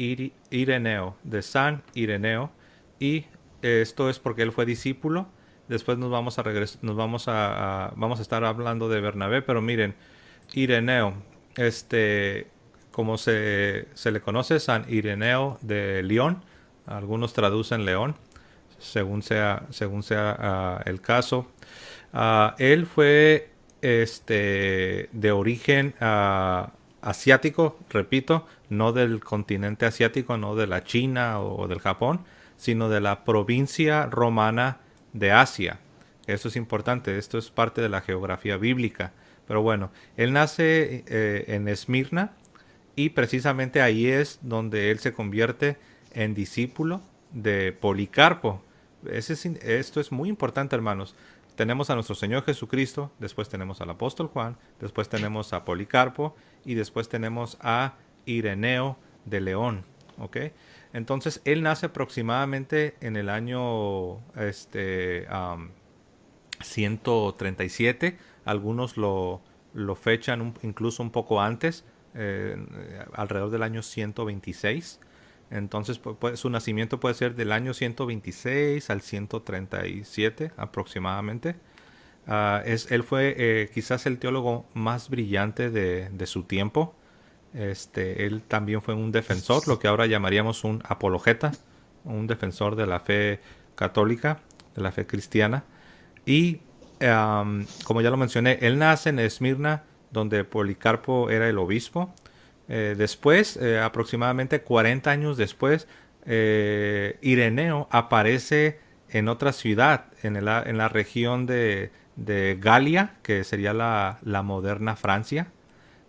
[SPEAKER 1] Ireneo, de San Ireneo, y esto es porque él fue discípulo. Después vamos a estar hablando de Bernabé, pero miren, Ireneo, como se le conoce, San Ireneo de León, algunos traducen León, según sea el caso. Él fue de origen asiático, repito, no del continente asiático, no de la China o del Japón, sino de la provincia romana de Asia. Eso es importante, esto es parte de la geografía bíblica. Pero bueno, él nace en Esmirna y precisamente ahí es donde él se convierte en discípulo de Policarpo. Esto es muy importante, hermanos. Tenemos a nuestro Señor Jesucristo, después tenemos al apóstol Juan, después tenemos a Policarpo y después tenemos a Ireneo de León. ¿Ok? Entonces, él nace aproximadamente en el año 137. Algunos lo fechan incluso un poco antes, alrededor del año 126. Entonces, su nacimiento puede ser del año 126 al 137 aproximadamente. Él fue quizás el teólogo más brillante de su tiempo. Él también fue un defensor, lo que ahora llamaríamos un apologeta, un defensor de la fe católica, de la fe cristiana. Y como ya lo mencioné, él nace en Esmirna, donde Policarpo era el obispo. Después, aproximadamente 40 años después, Ireneo aparece en otra ciudad, en la región de Galia, que sería la moderna Francia.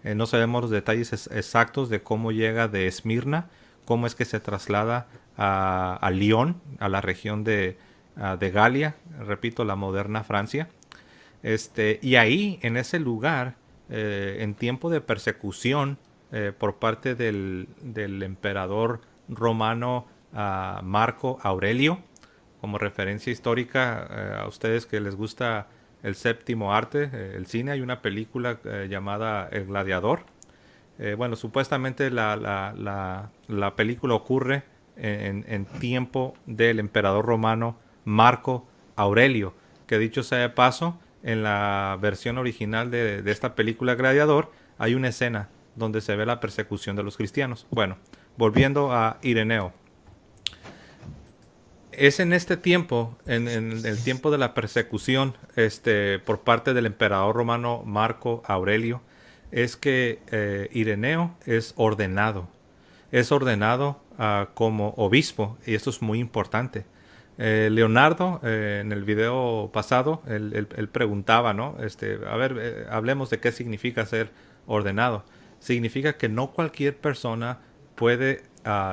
[SPEAKER 1] No sabemos los detalles exactos de cómo llega de Esmirna, cómo es que se traslada a Lyon, a la región de Galia, repito, la moderna Francia. Y ahí, en ese lugar, en tiempo de persecución por parte del emperador romano Marco Aurelio, como referencia histórica, a ustedes que les gusta el séptimo arte, el cine, hay una película llamada El Gladiador. Bueno, supuestamente la película ocurre en tiempo del emperador romano Marco Aurelio, que dicho sea de paso, en la versión original de esta película Gladiador hay una escena donde se ve la persecución de los cristianos. Bueno, volviendo a Ireneo. Es en este tiempo, en el tiempo de la persecución por parte del emperador romano Marco Aurelio, es que Ireneo es ordenado. Es ordenado como obispo, y esto es muy importante. Leonardo, en el video pasado, él preguntaba, ¿no? A ver, hablemos de qué significa ser ordenado. Significa que no cualquier persona puede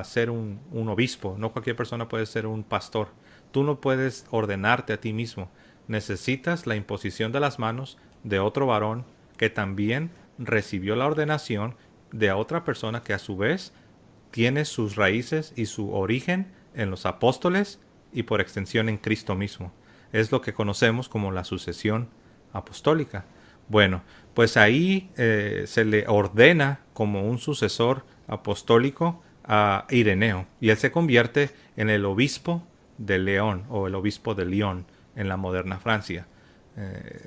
[SPEAKER 1] ser un obispo, no cualquier persona puede ser un pastor. Tú no puedes ordenarte a ti mismo. Necesitas la imposición de las manos de otro varón que también recibió la ordenación de otra persona que a su vez tiene sus raíces y su origen en los apóstoles y por extensión en Cristo mismo. Es lo que conocemos como la sucesión apostólica. Bueno, pues ahí se le ordena como un sucesor apostólico a Ireneo y él se convierte en el obispo de León o el obispo de Lyon en la moderna Francia.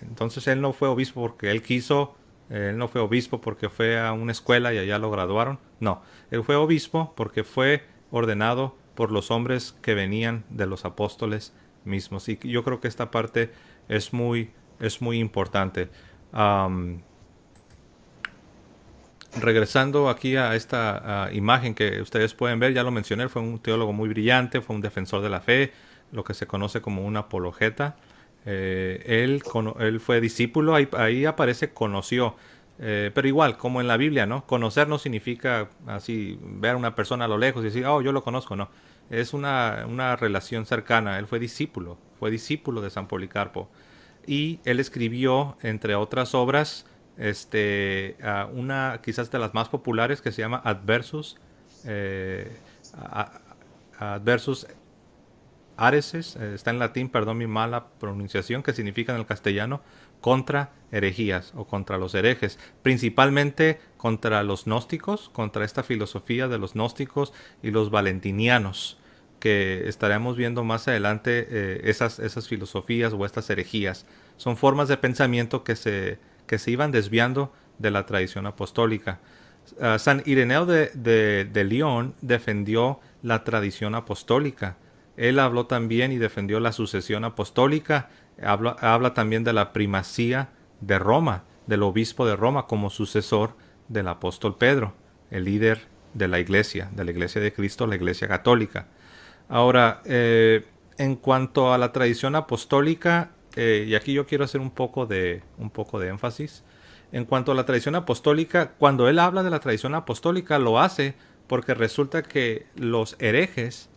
[SPEAKER 1] Entonces él no fue obispo porque él quiso, él no fue obispo porque fue a una escuela y allá lo graduaron. No, él fue obispo porque fue ordenado por los hombres que venían de los apóstoles mismos. Y yo creo que esta parte es muy importante. Um, Regresando aquí a esta imagen que ustedes pueden ver, ya lo mencioné, fue un teólogo muy brillante, fue un defensor de la fe, lo que se conoce como un apologeta. Él fue discípulo, ahí aparece conoció, pero igual, como en la Biblia, ¿no? Conocer no significa así ver a una persona a lo lejos y decir, oh, yo lo conozco, no. Es una relación cercana, él fue discípulo de San Policarpo. Y él escribió, entre otras obras, una quizás de las más populares que se llama Adversus, eh, Adversus Areces, está en latín, perdón mi mala pronunciación, que significa en el castellano contra herejías o contra los herejes, principalmente contra los gnósticos, contra esta filosofía de los gnósticos y los valentinianos, que estaremos viendo más adelante esas filosofías o estas herejías. Son formas de pensamiento que se iban desviando de la tradición apostólica. San Ireneo de Lyon defendió la tradición apostólica. Él habló también y defendió la sucesión apostólica. Habla también de la primacía de Roma, del obispo de Roma como sucesor del apóstol Pedro, el líder de la iglesia de Cristo, la iglesia católica. Ahora, en cuanto a la tradición apostólica, y aquí yo quiero hacer un poco de énfasis. En cuanto a la tradición apostólica, cuando él habla de la tradición apostólica, lo hace porque resulta que los herejes,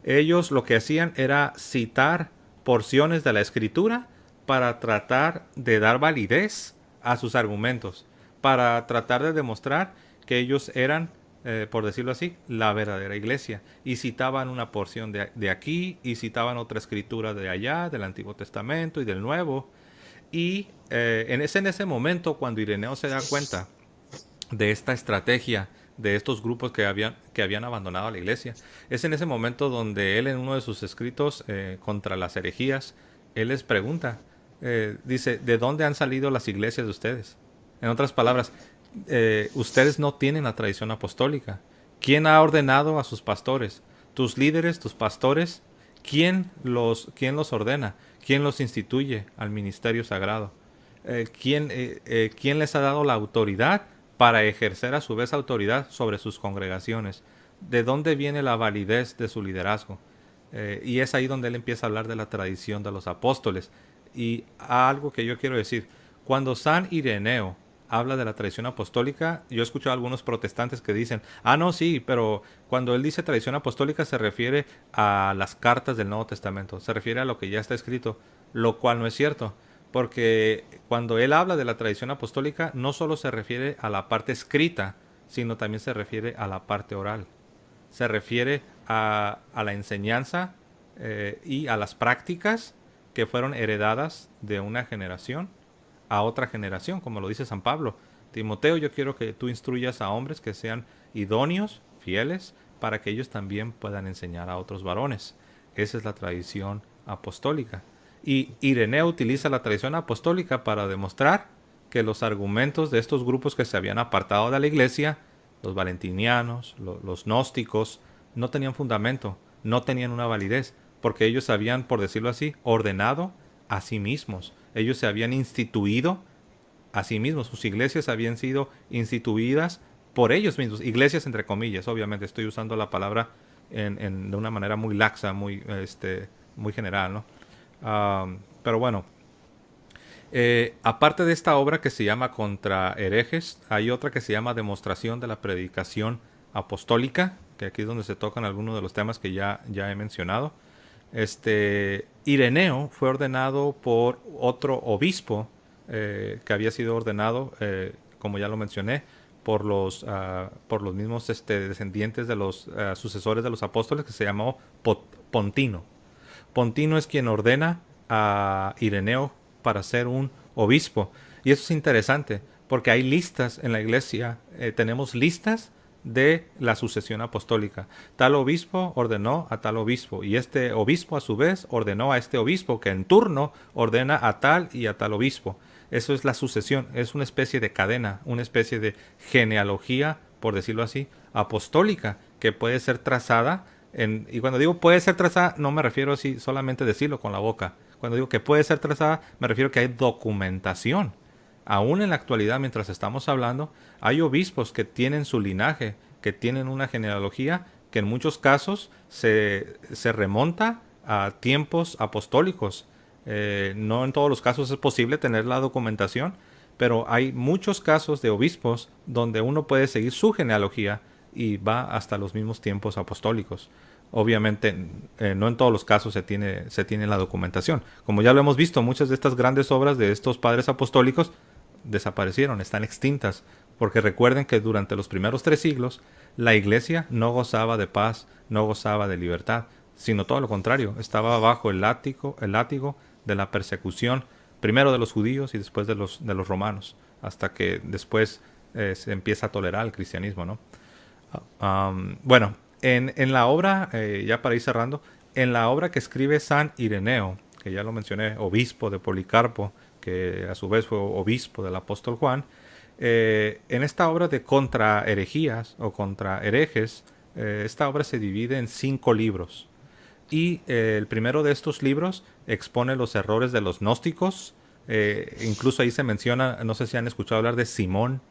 [SPEAKER 1] ellos lo que hacían era citar porciones de la escritura para tratar de dar validez a sus argumentos, para tratar de demostrar que ellos eran, por decirlo así, la verdadera iglesia. Y citaban una porción de aquí y citaban otra escritura de allá, del Antiguo Testamento y del Nuevo. Y en ese momento, cuando Ireneo se da cuenta de esta estrategia de estos grupos que habían abandonado la iglesia, es en ese momento donde él, en uno de sus escritos contra las herejías, él les pregunta, dice, ¿de dónde han salido las iglesias de ustedes? En otras palabras, ustedes no tienen la tradición apostólica. ¿Quién ha ordenado a sus pastores? ¿Tus líderes, tus pastores? ¿Quién los ordena? ¿Quién los instituye al ministerio sagrado? ¿Quién les ha dado la autoridad para ejercer a su vez autoridad sobre sus congregaciones? ¿De dónde viene la validez de su liderazgo? Y es ahí donde él empieza a hablar de la tradición de los apóstoles. Y algo que yo quiero decir, cuando San Ireneo habla de la tradición apostólica, yo he escuchado a algunos protestantes que dicen, ah, no, sí, pero cuando él dice tradición apostólica se refiere a las cartas del Nuevo Testamento, se refiere a lo que ya está escrito, lo cual no es cierto, porque cuando él habla de la tradición apostólica no solo se refiere a la parte escrita, sino también se refiere a la parte oral, se refiere a la enseñanza y a las prácticas que fueron heredadas de una generación a otra generación, como lo dice San Pablo. Timoteo, yo quiero que tú instruyas a hombres que sean idóneos, fieles, para que ellos también puedan enseñar a otros varones. Esa es la tradición apostólica. Y Ireneo utiliza la tradición apostólica para demostrar que los argumentos de estos grupos que se habían apartado de la iglesia, los valentinianos, los gnósticos, no tenían fundamento, no tenían una validez, porque ellos habían, por decirlo así, ordenado a sí mismos. Ellos se habían instituido a sí mismos. Sus iglesias habían sido instituidas por ellos mismos. Iglesias entre comillas, obviamente estoy usando la palabra de una manera muy laxa, muy general, ¿no? Pero bueno, aparte de esta obra que se llama Contra herejes, hay otra que se llama Demostración de la predicación apostólica, que aquí es donde se tocan algunos de los temas que ya he mencionado. Ireneo fue ordenado por otro obispo que había sido ordenado, como ya lo mencioné, por los mismos descendientes de los sucesores de los apóstoles, que se llamó Pontino. Pontino es quien ordena a Ireneo para ser un obispo. Y eso es interesante, porque hay listas en la iglesia, tenemos listas de la sucesión apostólica. Tal obispo ordenó a tal obispo, y este obispo a su vez ordenó a este obispo, que en turno ordena a tal y a tal obispo. Eso es la sucesión, es una especie de cadena, una especie de genealogía, por decirlo así, apostólica, que puede ser trazada. Y cuando digo puede ser trazada, no me refiero así solamente decirlo con la boca. Cuando digo que puede ser trazada, me refiero que hay documentación. Aún en la actualidad, mientras estamos hablando, hay obispos que tienen su linaje, que tienen una genealogía que en muchos casos se remonta a tiempos apostólicos. No en todos los casos es posible tener la documentación, pero hay muchos casos de obispos donde uno puede seguir su genealogía y va hasta los mismos tiempos apostólicos. Obviamente, no en todos los casos se tiene la documentación. Como ya lo hemos visto, muchas de estas grandes obras de estos padres apostólicos desaparecieron, están extintas, porque recuerden que durante los primeros 3 siglos la iglesia no gozaba de paz, no gozaba de libertad, sino todo lo contrario, estaba bajo el látigo de la persecución, primero de los judíos y después de los romanos, hasta que después se empieza a tolerar el cristianismo, ¿no? Bueno, en la obra, ya para ir cerrando, en la obra que escribe San Ireneo, que ya lo mencioné, obispo de Policarpo, que a su vez fue obispo del apóstol Juan, en esta obra de Contra herejías o Contra herejes, esta obra se divide en 5 libros. Y el primero de estos libros expone los errores de los gnósticos. Incluso ahí se menciona, no sé si han escuchado hablar de Simón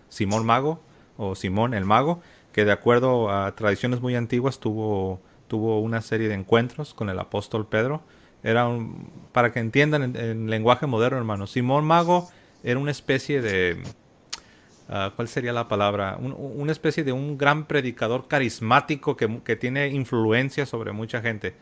[SPEAKER 1] Mago o Simón el Mago, que de acuerdo a tradiciones muy antiguas tuvo una serie de encuentros con el apóstol Pedro. Para que entiendan en lenguaje moderno, hermanos, Simón Mago era una especie de... ¿cuál sería la palabra? Una especie de un gran predicador carismático que tiene influencia sobre mucha gente.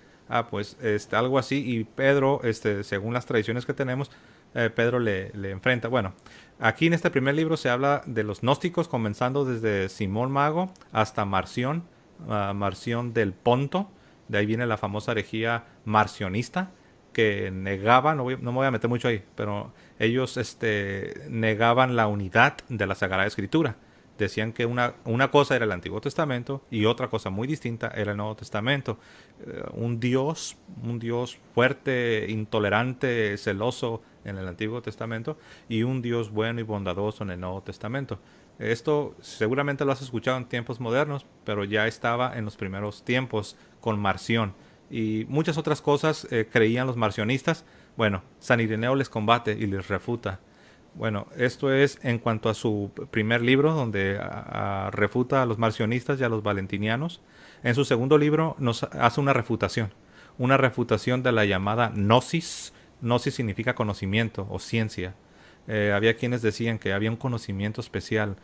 [SPEAKER 1] Pues algo así. Y Pedro, según las tradiciones que tenemos, Pedro le enfrenta. Bueno, aquí en este primer libro se habla de los gnósticos, comenzando desde Simón Mago hasta Marción, Marción del Ponto. De ahí viene la famosa herejía marcionista, que negaban, no me voy a meter mucho ahí, pero ellos negaban la unidad de la Sagrada Escritura. Decían que una cosa era el Antiguo Testamento y otra cosa muy distinta era el Nuevo Testamento. Un Dios fuerte, intolerante, celoso en el Antiguo Testamento, y un Dios bueno y bondadoso en el Nuevo Testamento. Esto seguramente lo has escuchado en tiempos modernos, pero ya estaba en los primeros tiempos con Marción. Y muchas otras cosas creían los marcionistas. Bueno, San Ireneo les combate y les refuta. Bueno, esto es en cuanto a su primer libro, donde refuta a los marcionistas y a los valentinianos. En su segundo libro nos hace una refutación de la llamada gnosis. Gnosis significa conocimiento o ciencia. Había quienes decían que había un conocimiento especial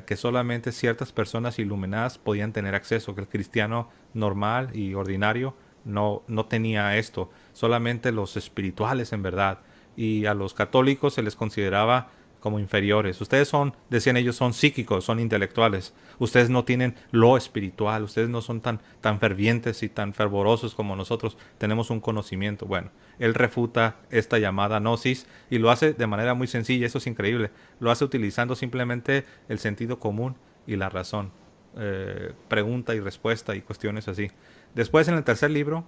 [SPEAKER 1] que solamente ciertas personas iluminadas podían tener acceso, que el cristiano normal y ordinario no tenía esto, solamente los espirituales en verdad. Y a los católicos se les consideraba como inferiores. Ustedes son, decían ellos, son psíquicos, son intelectuales. Ustedes no tienen lo espiritual, ustedes no son tan fervientes y tan fervorosos como nosotros. Tenemos un conocimiento. Bueno, él refuta esta llamada gnosis y lo hace de manera muy sencilla. Eso es increíble. Lo hace utilizando simplemente el sentido común y la razón. Pregunta y respuesta y cuestiones así. Después, en el tercer libro,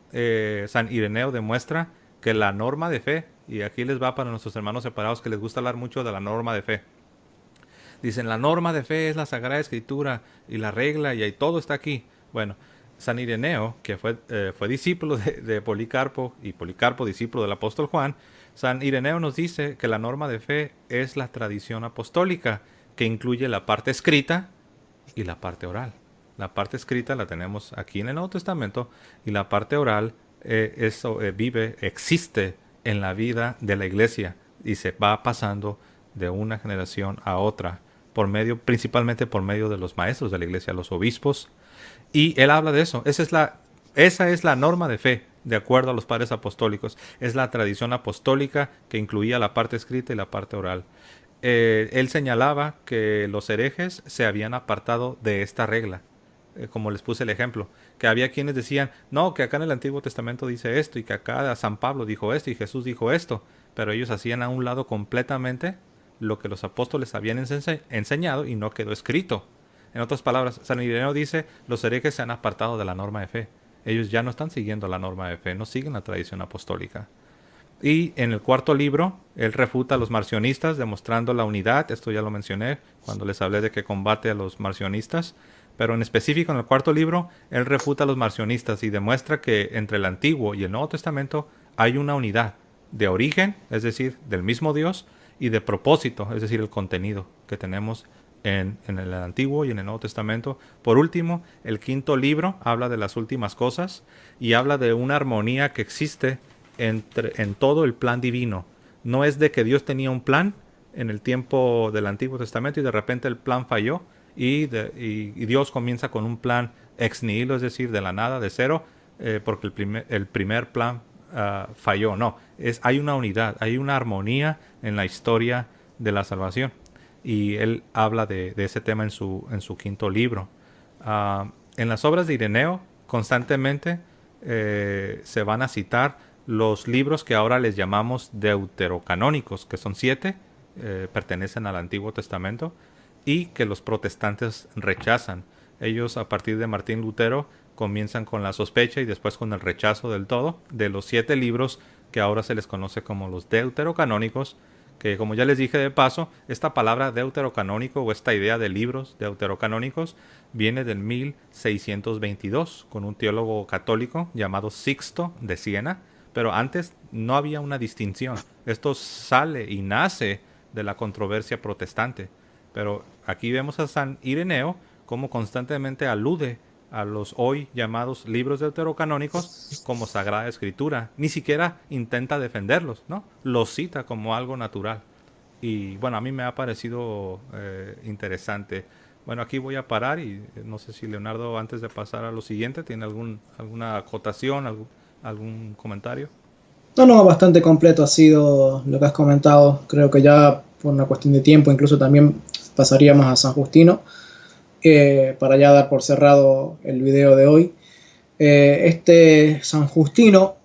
[SPEAKER 1] San Ireneo demuestra que la norma de fe, y aquí les va para nuestros hermanos separados que les gusta hablar mucho de la norma de fe. Dicen, la norma de fe es la Sagrada Escritura y la regla, y ahí todo está aquí. Bueno, San Ireneo, que fue discípulo de Policarpo, y Policarpo discípulo del apóstol Juan, San Ireneo nos dice que la norma de fe es la tradición apostólica, que incluye la parte escrita y la parte oral. La parte escrita la tenemos aquí en el Nuevo Testamento, y la parte oral existe en la vida de la iglesia y se va pasando de una generación a otra principalmente por medio de los maestros de la iglesia, los obispos, y él habla de eso. Esa es la norma de fe de acuerdo a los padres apostólicos. Es la tradición apostólica que incluía la parte escrita y la parte oral. Él señalaba que los herejes se habían apartado de esta regla. Como les puse el ejemplo, que había quienes decían, no, que acá en el Antiguo Testamento dice esto, y que acá San Pablo dijo esto, y Jesús dijo esto, pero ellos hacían a un lado completamente lo que los apóstoles habían enseñado y no quedó escrito. En otras palabras, San Ireneo dice, los herejes se han apartado de la norma de fe. Ellos ya no están siguiendo la norma de fe, no siguen la tradición apostólica. Y en el cuarto libro, él refuta a los marcionistas, demostrando la unidad. Esto ya lo mencioné cuando les hablé de que combate a los marcionistas. Pero en específico en el cuarto libro, él refuta a los marcionistas y demuestra que entre el Antiguo y el Nuevo Testamento hay una unidad de origen, es decir, del mismo Dios, y de propósito, es decir, el contenido que tenemos en el Antiguo y en el Nuevo Testamento. Por último, el quinto libro habla de las últimas cosas y habla de una armonía que existe en todo el plan divino. No es de que Dios tenía un plan en el tiempo del Antiguo Testamento y de repente el plan falló, y Dios comienza con un plan ex nihilo, es decir, de la nada, de cero, porque el primer plan falló. No, hay una unidad, hay una armonía en la historia de la salvación, y él habla de ese tema en su quinto libro. En las obras de Ireneo constantemente se van a citar los libros que ahora les llamamos deuterocanónicos, que son 7, pertenecen al Antiguo Testamento, y que los protestantes rechazan. Ellos, a partir de Martín Lutero, comienzan con la sospecha y después con el rechazo del todo de los 7 libros que ahora se les conoce como los deuterocanónicos, que, como ya les dije de paso, esta palabra deuterocanónico o esta idea de libros deuterocanónicos viene del 1622 con un teólogo católico llamado Sixto de Siena, pero antes no había una distinción. Esto sale y nace de la controversia protestante. Pero aquí vemos a San Ireneo como constantemente alude a los hoy llamados libros deuterocanónicos como Sagrada Escritura. Ni siquiera intenta defenderlos, ¿no? Los cita como algo natural. Y bueno, a mí me ha parecido interesante. Bueno, aquí voy a parar y no sé si Leonardo, antes de pasar a lo siguiente, tiene alguna acotación, algún comentario.
[SPEAKER 2] No, bastante completo ha sido lo que has comentado. Creo que ya por una cuestión de tiempo incluso también pasaríamos a San Justino, para ya dar por cerrado el video de hoy. Este San Justino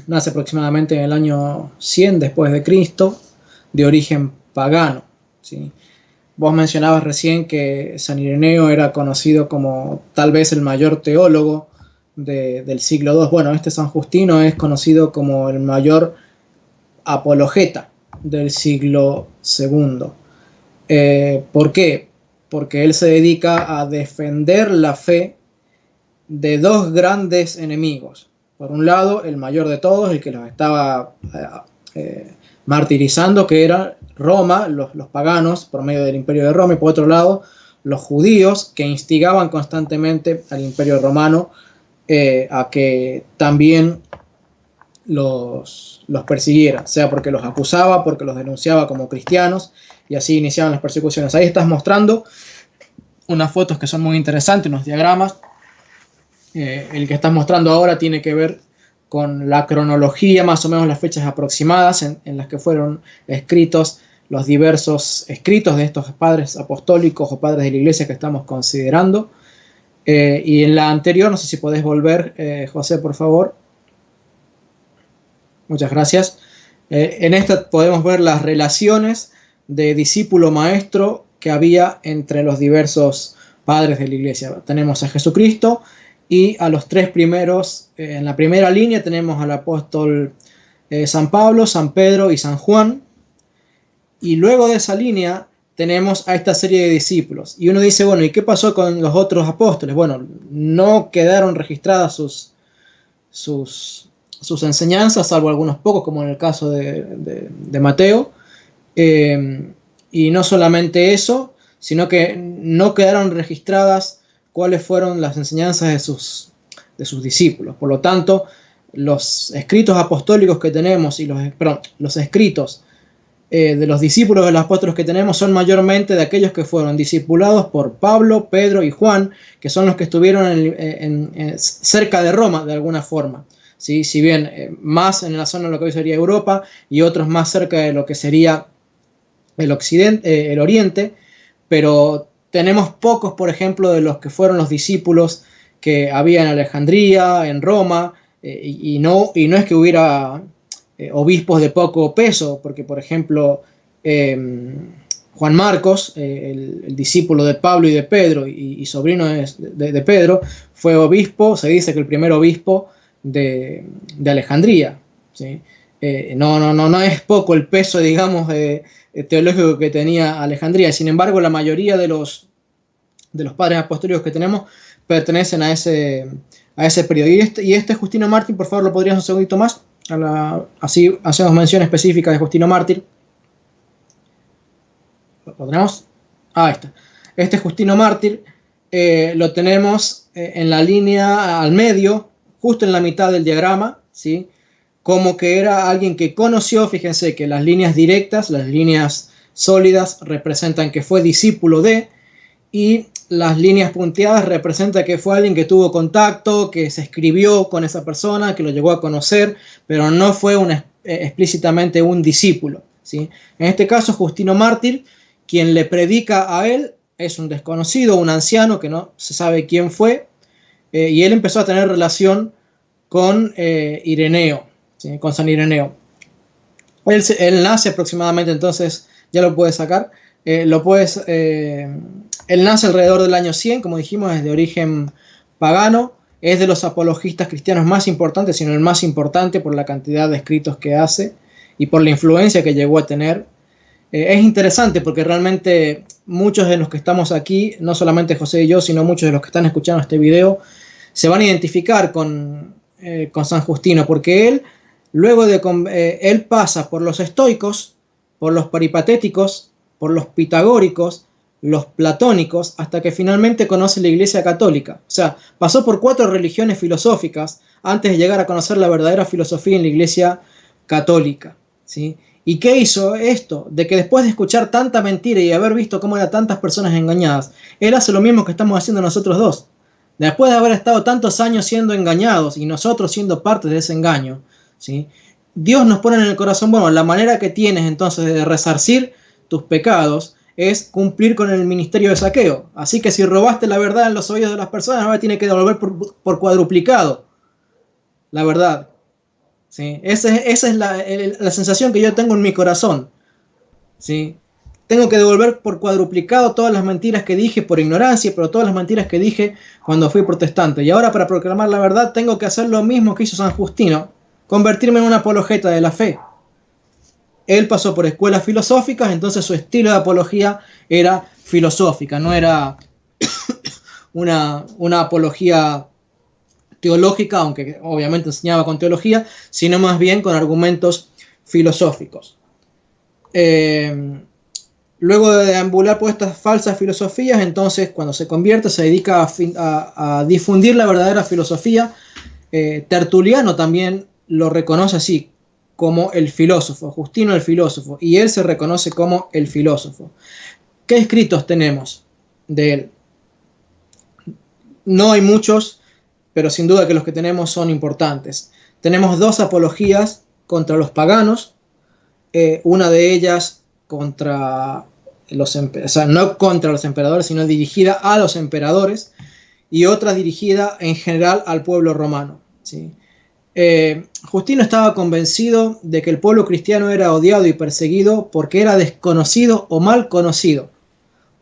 [SPEAKER 2] nace aproximadamente en el año 100 después de Cristo, de origen pagano, ¿sí? Vos mencionabas recién que San Ireneo era conocido como tal vez el mayor teólogo del siglo II. Bueno, este San Justino es conocido como el mayor apologeta del siglo II. ¿Por qué? Porque él se dedica a defender la fe de dos grandes enemigos. Por un lado, el mayor de todos, el que los estaba martirizando, que era Roma, los paganos, por medio del Imperio de Roma, y por otro lado, los judíos, que instigaban constantemente al Imperio Romano a que también los persiguiera, sea porque los acusaba, porque los denunciaba como cristianos, y así iniciaban las persecuciones. Ahí estás mostrando unas fotos que son muy interesantes, unos diagramas. El que estás mostrando ahora tiene que ver con la cronología, más o menos las fechas aproximadas en las que fueron escritos los diversos escritos de estos padres apostólicos o padres de la iglesia que estamos considerando. Y en la anterior, no sé si podés volver, José, por favor. Muchas gracias. En esta podemos ver las relaciones de discípulo-maestro que había entre los diversos padres de la iglesia. Tenemos a Jesucristo y a los tres primeros. En la primera línea tenemos al apóstol San Pablo, San Pedro y San Juan. Y luego de esa línea tenemos a esta serie de discípulos. Y uno dice, bueno, ¿y qué pasó con los otros apóstoles? Bueno, no quedaron registradas sus enseñanzas, salvo algunos pocos, como en el caso de Mateo. Y no solamente eso, sino que no quedaron registradas cuáles fueron las enseñanzas de sus discípulos. Por lo tanto, los escritos apostólicos que tenemos y los escritos de los discípulos de los apóstoles que tenemos son mayormente de aquellos que fueron discipulados por Pablo, Pedro y Juan, que son los que estuvieron cerca de Roma de alguna forma. ¿Sí? Si bien más en la zona de lo que hoy sería Europa y otros más cerca de lo que sería el Oriente, pero tenemos pocos, por ejemplo, de los que fueron los discípulos que había en Alejandría, en Roma, y no es que hubiera obispos de poco peso, porque por ejemplo Juan Marcos, el discípulo de Pablo y de Pedro y sobrino de Pedro, fue obispo, se dice que el primer obispo de Alejandría, ¿sí? No es poco el peso, digamos, teológico que tenía Alejandría. Sin embargo, la mayoría de los padres apostólicos que tenemos pertenecen a ese periodo. Y este Justino Mártir, por favor, ¿lo podrías un segundito más? Así hacemos mención específica de Justino Mártir. ¿Lo tenemos? Ahí está. Este Justino Mártir lo tenemos en la línea al medio, justo en la mitad del diagrama, ¿sí? Como que era alguien que conoció, fíjense que las líneas directas, las líneas sólidas representan que fue discípulo de, y las líneas punteadas representan que fue alguien que tuvo contacto, que se escribió con esa persona, que lo llegó a conocer, pero no fue explícitamente un discípulo, ¿sí? En este caso, Justino Mártir, quien le predica a él, es un desconocido, un anciano que no se sabe quién fue, y él empezó a tener relación con Ireneo, ¿sí? Con San Ireneo. Él nace aproximadamente, entonces ya lo puedes sacar, él nace alrededor del año 100, como dijimos, es de origen pagano, es de los apologistas cristianos más importantes, sino el más importante por la cantidad de escritos que hace y por la influencia que llegó a tener. Es interesante porque realmente muchos de los que estamos aquí, no solamente José y yo, sino muchos de los que están escuchando este video, se van a identificar con San Justino, porque él pasa por los estoicos, por los peripatéticos, por los pitagóricos, los platónicos, hasta que finalmente conoce la Iglesia Católica. O sea, pasó por 4 religiones filosóficas antes de llegar a conocer la verdadera filosofía en la Iglesia Católica, ¿sí? ¿Y qué hizo esto? De que después de escuchar tanta mentira y haber visto cómo eran tantas personas engañadas, él hace lo mismo que estamos haciendo nosotros dos. Después de haber estado tantos años siendo engañados y nosotros siendo parte de ese engaño, ¿sí? Dios nos pone en el corazón, bueno, la manera que tienes entonces de resarcir tus pecados es cumplir con el ministerio de saqueo. Así que si robaste la verdad en los oídos de las personas, ahora tiene que devolver por cuadruplicado la verdad. ¿Sí? Esa es la sensación que yo tengo en mi corazón, ¿sí? Tengo que devolver por cuadruplicado todas las mentiras que dije por ignorancia, pero todas las mentiras que dije cuando fui protestante. Y ahora, para proclamar la verdad, tengo que hacer lo mismo que hizo San Justino, convertirme en un apologeta de la fe. Él pasó por escuelas filosóficas, entonces su estilo de apología era filosófica, no era una apología teológica, aunque obviamente enseñaba con teología, sino más bien con argumentos filosóficos. Luego de deambular por estas falsas filosofías, entonces cuando se convierte se dedica a difundir la verdadera filosofía. Tertuliano también lo reconoce así, como el filósofo, Justino el filósofo, y él se reconoce como el filósofo. ¿Qué escritos tenemos de él? No hay muchos, pero sin duda que los que tenemos son importantes. Tenemos 2 apologías contra los paganos, una de ellas contra o sea, no contra los emperadores, sino dirigida a los emperadores, y otra dirigida en general al pueblo romano, ¿sí? Justino estaba convencido de que el pueblo cristiano era odiado y perseguido porque era desconocido o mal conocido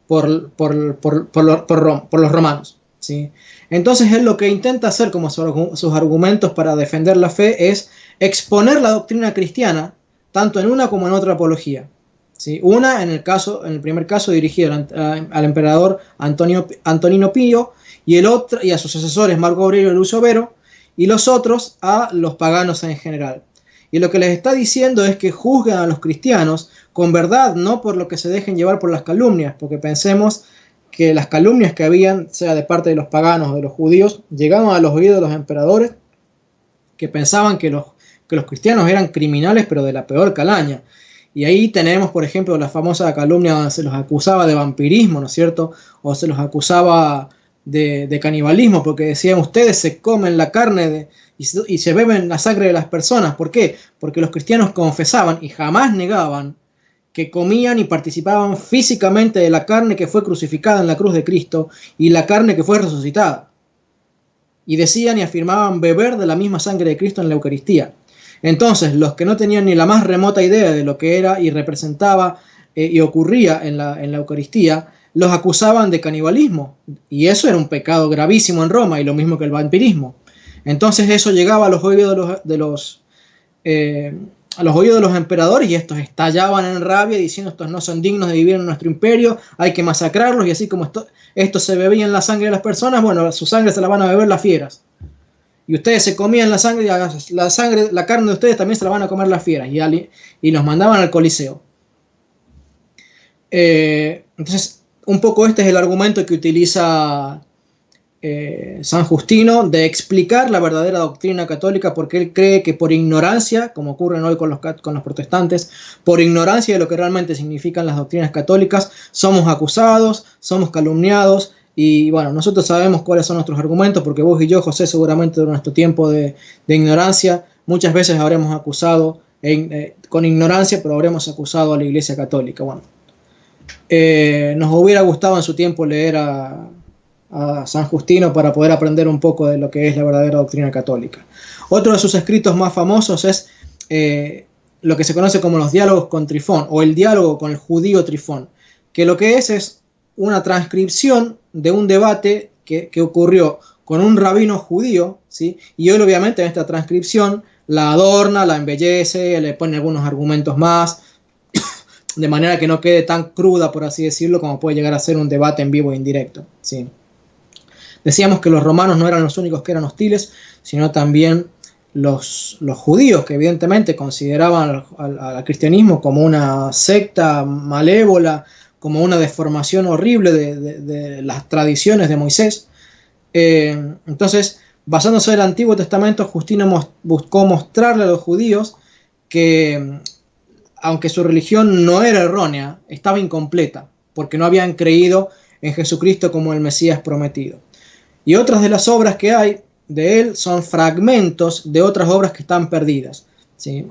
[SPEAKER 2] por los romanos, ¿sí? Entonces él lo que intenta hacer como sus argumentos para defender la fe es exponer la doctrina cristiana tanto en una como en otra apología, ¿sí? Una en el primer caso dirigida al emperador Antonino Pío, y el otro y a sus asesores Marco Aurelio y Lucio Vero, y los otros a los paganos en general. Y lo que les está diciendo es que juzguen a los cristianos con verdad, no por lo que se dejen llevar por las calumnias, porque pensemos que las calumnias que habían, sea de parte de los paganos o de los judíos, llegaban a los oídos de los emperadores, que pensaban que los cristianos eran criminales, pero de la peor calaña. Y ahí tenemos, por ejemplo, la famosa calumnia donde se los acusaba de vampirismo, ¿no es cierto? O se los acusaba de canibalismo, porque decían, ustedes se comen la carne y se beben la sangre de las personas. ¿Por qué? Porque los cristianos confesaban y jamás negaban que comían y participaban físicamente de la carne que fue crucificada en la cruz de Cristo y la carne que fue resucitada. Y decían y afirmaban beber de la misma sangre de Cristo en la Eucaristía. Entonces, los que no tenían ni la más remota idea de lo que era y representaba y ocurría en la Eucaristía, los acusaban de canibalismo, y eso era un pecado gravísimo en Roma, y lo mismo que el vampirismo. Entonces eso llegaba a los oídos de los emperadores, y estos estallaban en rabia diciendo, estos no son dignos de vivir en nuestro imperio, hay que masacrarlos, y así como esto se bebía en la sangre de las personas, bueno, su sangre se la van a beber las fieras. Y ustedes se comían la sangre, la carne de ustedes también se la van a comer las fieras, y los mandaban al Coliseo. Entonces, un poco este es el argumento que utiliza San Justino de explicar la verdadera doctrina católica, porque él cree que por ignorancia, como ocurre hoy con los protestantes, por ignorancia de lo que realmente significan las doctrinas católicas, somos acusados, somos calumniados, y bueno, nosotros sabemos cuáles son nuestros argumentos, porque vos y yo, José, seguramente durante nuestro tiempo de ignorancia, muchas veces habremos acusado, con ignorancia, pero habremos acusado a la Iglesia Católica. Bueno, nos hubiera gustado en su tiempo leer a San Justino para poder aprender un poco de lo que es la verdadera doctrina católica. Otro de sus escritos más famosos es lo que se conoce como los diálogos con Trifón, o el diálogo con el judío Trifón, que lo que es una transcripción de un debate que ocurrió con un rabino judío, ¿sí? Y él obviamente en esta transcripción la adorna, la embellece, le pone algunos argumentos más, de manera que no quede tan cruda, por así decirlo, como puede llegar a ser un debate en vivo e indirecto, ¿sí? Decíamos que los romanos no eran los únicos que eran hostiles, sino también los judíos, que evidentemente consideraban al cristianismo como una secta malévola, como una deformación horrible de las tradiciones de Moisés. Entonces, basándose en el Antiguo Testamento, Justino buscó mostrarle a los judíos que, aunque su religión no era errónea, estaba incompleta, porque no habían creído en Jesucristo como el Mesías prometido. Y otras de las obras que hay de él son fragmentos de otras obras que están perdidas, ¿sí?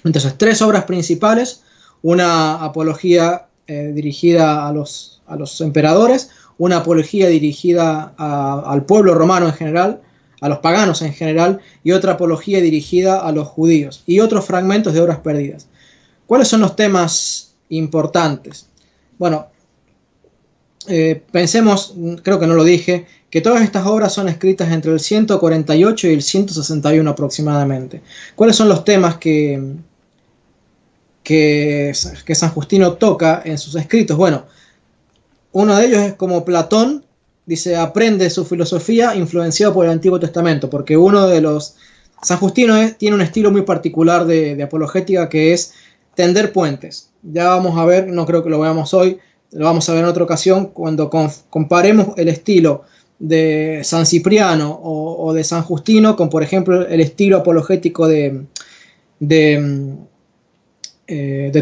[SPEAKER 2] Entonces, 3 obras principales: una apología dirigida a los emperadores, una apología dirigida al pueblo romano en general, a los paganos en general, y otra apología dirigida a los judíos, y otros fragmentos de obras perdidas. ¿Cuáles son los temas importantes? Bueno, pensemos, creo que no lo dije, que todas estas obras son escritas entre el 148 y el 161 aproximadamente. ¿Cuáles son los temas que San Justino toca en sus escritos? Bueno, uno de ellos es como Platón dice, aprende su filosofía influenciado por el Antiguo Testamento, porque San Justino tiene un estilo muy particular de apologética, que es tender puentes. Ya vamos a ver, no creo que lo veamos hoy, lo vamos a ver en otra ocasión, cuando comparemos el estilo de San Cipriano o de San Justino con, por ejemplo, el estilo apologético de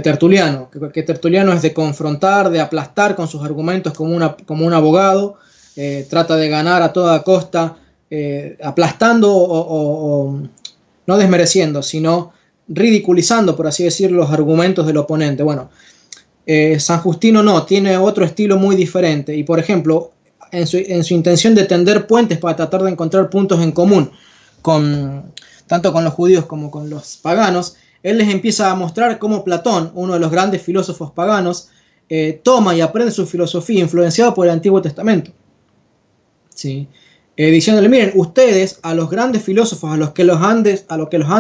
[SPEAKER 2] Tertuliano, que Tertuliano es de confrontar, de aplastar con sus argumentos como un abogado, trata de ganar a toda costa, aplastando o no desmereciendo, sino ridiculizando, por así decirlo, los argumentos del oponente. Bueno, San Justino no, tiene otro estilo muy diferente. Y por ejemplo, en su intención de tender puentes para tratar de encontrar puntos en común, tanto con los judíos como con los paganos, él les empieza a mostrar cómo Platón, uno de los grandes filósofos paganos, toma y aprende su filosofía influenciada por el Antiguo Testamento. ¿Sí? Diciéndole, miren, ustedes a los grandes filósofos, a los que los han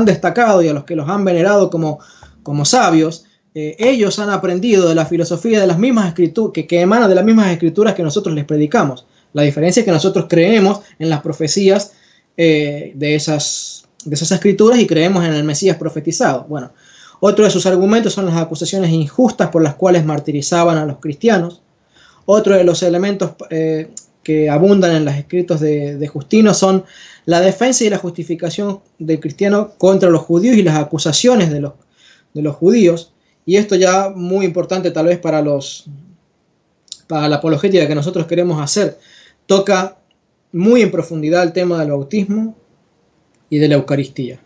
[SPEAKER 2] destacado y a los que los han venerado como sabios, ellos han aprendido de la filosofía de las mismas escrituras, que emanan de las mismas escrituras que nosotros les predicamos. La diferencia es que nosotros creemos en las profecías de esas escrituras y creemos en el Mesías profetizado. Bueno, otro de sus argumentos son las acusaciones injustas por las cuales martirizaban a los cristianos. Otro de los elementos que abundan en los escritos de Justino son la defensa y la justificación del cristiano contra los judíos y las acusaciones de los judíos. Y esto ya muy importante tal vez para la apologética que nosotros queremos hacer. Toca muy en profundidad el tema del bautismo y de la Eucaristía.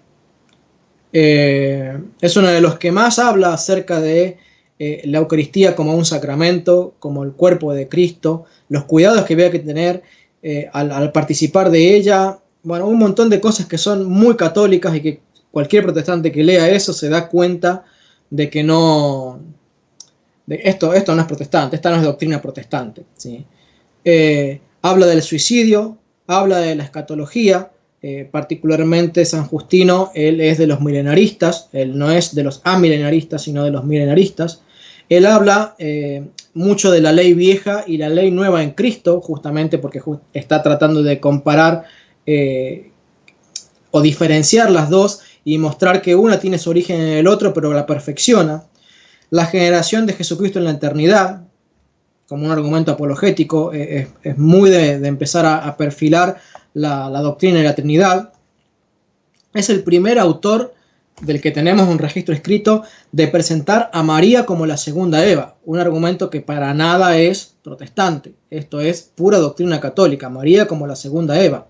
[SPEAKER 2] Es uno de los que más habla acerca de la Eucaristía como un sacramento, como el cuerpo de Cristo, los cuidados que había que tener al participar de ella. Bueno, un montón de cosas que son muy católicas y que cualquier protestante que lea eso se da cuenta de que esto no es protestante, esta no es doctrina protestante, ¿sí? Habla del suicidio, habla de la escatología, particularmente San Justino, él es de los milenaristas, él no es de los amilenaristas, sino de los milenaristas. Él habla mucho de la ley vieja y la ley nueva en Cristo, justamente porque está tratando de comparar o diferenciar las dos y mostrar que una tiene su origen en el otro, pero la perfecciona. La generación de Jesucristo en la eternidad, como un argumento apologético, es muy de empezar a perfilar la doctrina de la Trinidad. Es el primer autor del que tenemos un registro escrito de presentar a María como la segunda Eva, un argumento que para nada es protestante. Esto es pura doctrina católica, María como la segunda Eva.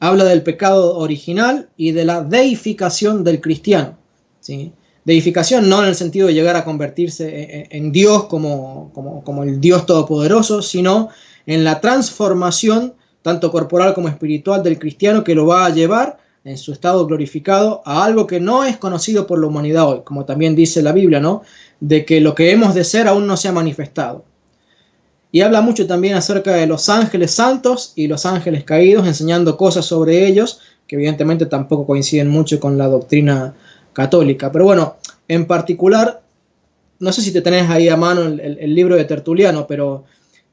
[SPEAKER 2] Habla del pecado original y de la deificación del cristiano, ¿sí? Deificación no en el sentido de llegar a convertirse en Dios como el Dios todopoderoso, sino en la transformación tanto corporal como espiritual del cristiano, que lo va a llevar en su estado glorificado a algo que no es conocido por la humanidad hoy, como también dice la Biblia, ¿no? De que lo que hemos de ser aún no se ha manifestado. Y habla mucho también acerca de los ángeles santos y los ángeles caídos, enseñando cosas sobre ellos que evidentemente tampoco coinciden mucho con la doctrina católica. Pero bueno, en particular, no sé si te tenés ahí a mano el libro de Tertuliano, pero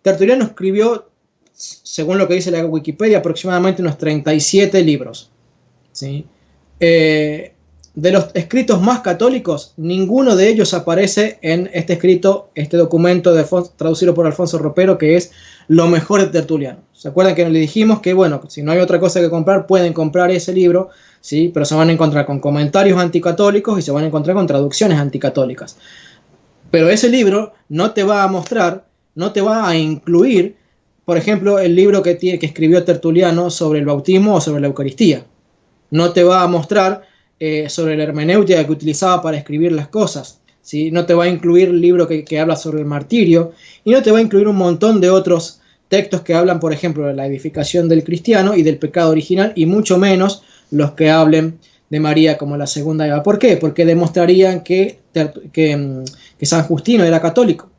[SPEAKER 2] Tertuliano escribió, según lo que dice la Wikipedia, aproximadamente unos 37 libros, ¿sí? De los escritos más católicos, ninguno de ellos aparece en este escrito, este documento traducido por Alfonso Ropero, que es Lo mejor de Tertuliano. ¿Se acuerdan que le dijimos que, bueno, si no hay otra cosa que comprar, pueden comprar ese libro, ¿sí? Pero se van a encontrar con comentarios anticatólicos y se van a encontrar con traducciones anticatólicas. Pero ese libro no te va a mostrar, no te va a incluir, por ejemplo, el libro que escribió Tertuliano sobre el bautismo o sobre la Eucaristía. No te va a mostrar sobre la hermenéutica que utilizaba para escribir las cosas, ¿sí? No te va a incluir el libro que habla sobre el martirio, y no te va a incluir un montón de otros textos que hablan, por ejemplo, de la edificación del cristiano y del pecado original, y mucho menos los que hablen de María como la segunda Eva. ¿Por qué? Porque demostrarían que San Justino era católico,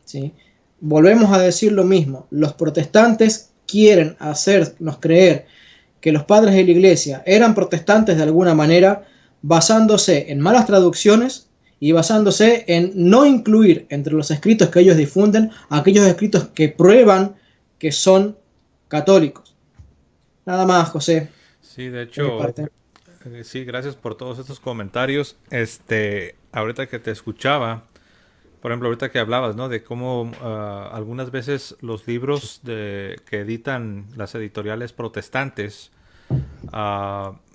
[SPEAKER 2] ¿sí? Volvemos a decir lo mismo, los protestantes quieren hacernos creer que los padres de la Iglesia eran protestantes de alguna manera, basándose en malas traducciones y basándose en no incluir entre los escritos que ellos difunden aquellos escritos que prueban que son católicos. Nada más, José.
[SPEAKER 1] Sí, de hecho, sí, gracias por todos estos comentarios. Ahorita que te escuchaba, por ejemplo, ahorita que hablabas, ¿no? De cómo algunas veces los libros que editan las editoriales protestantes,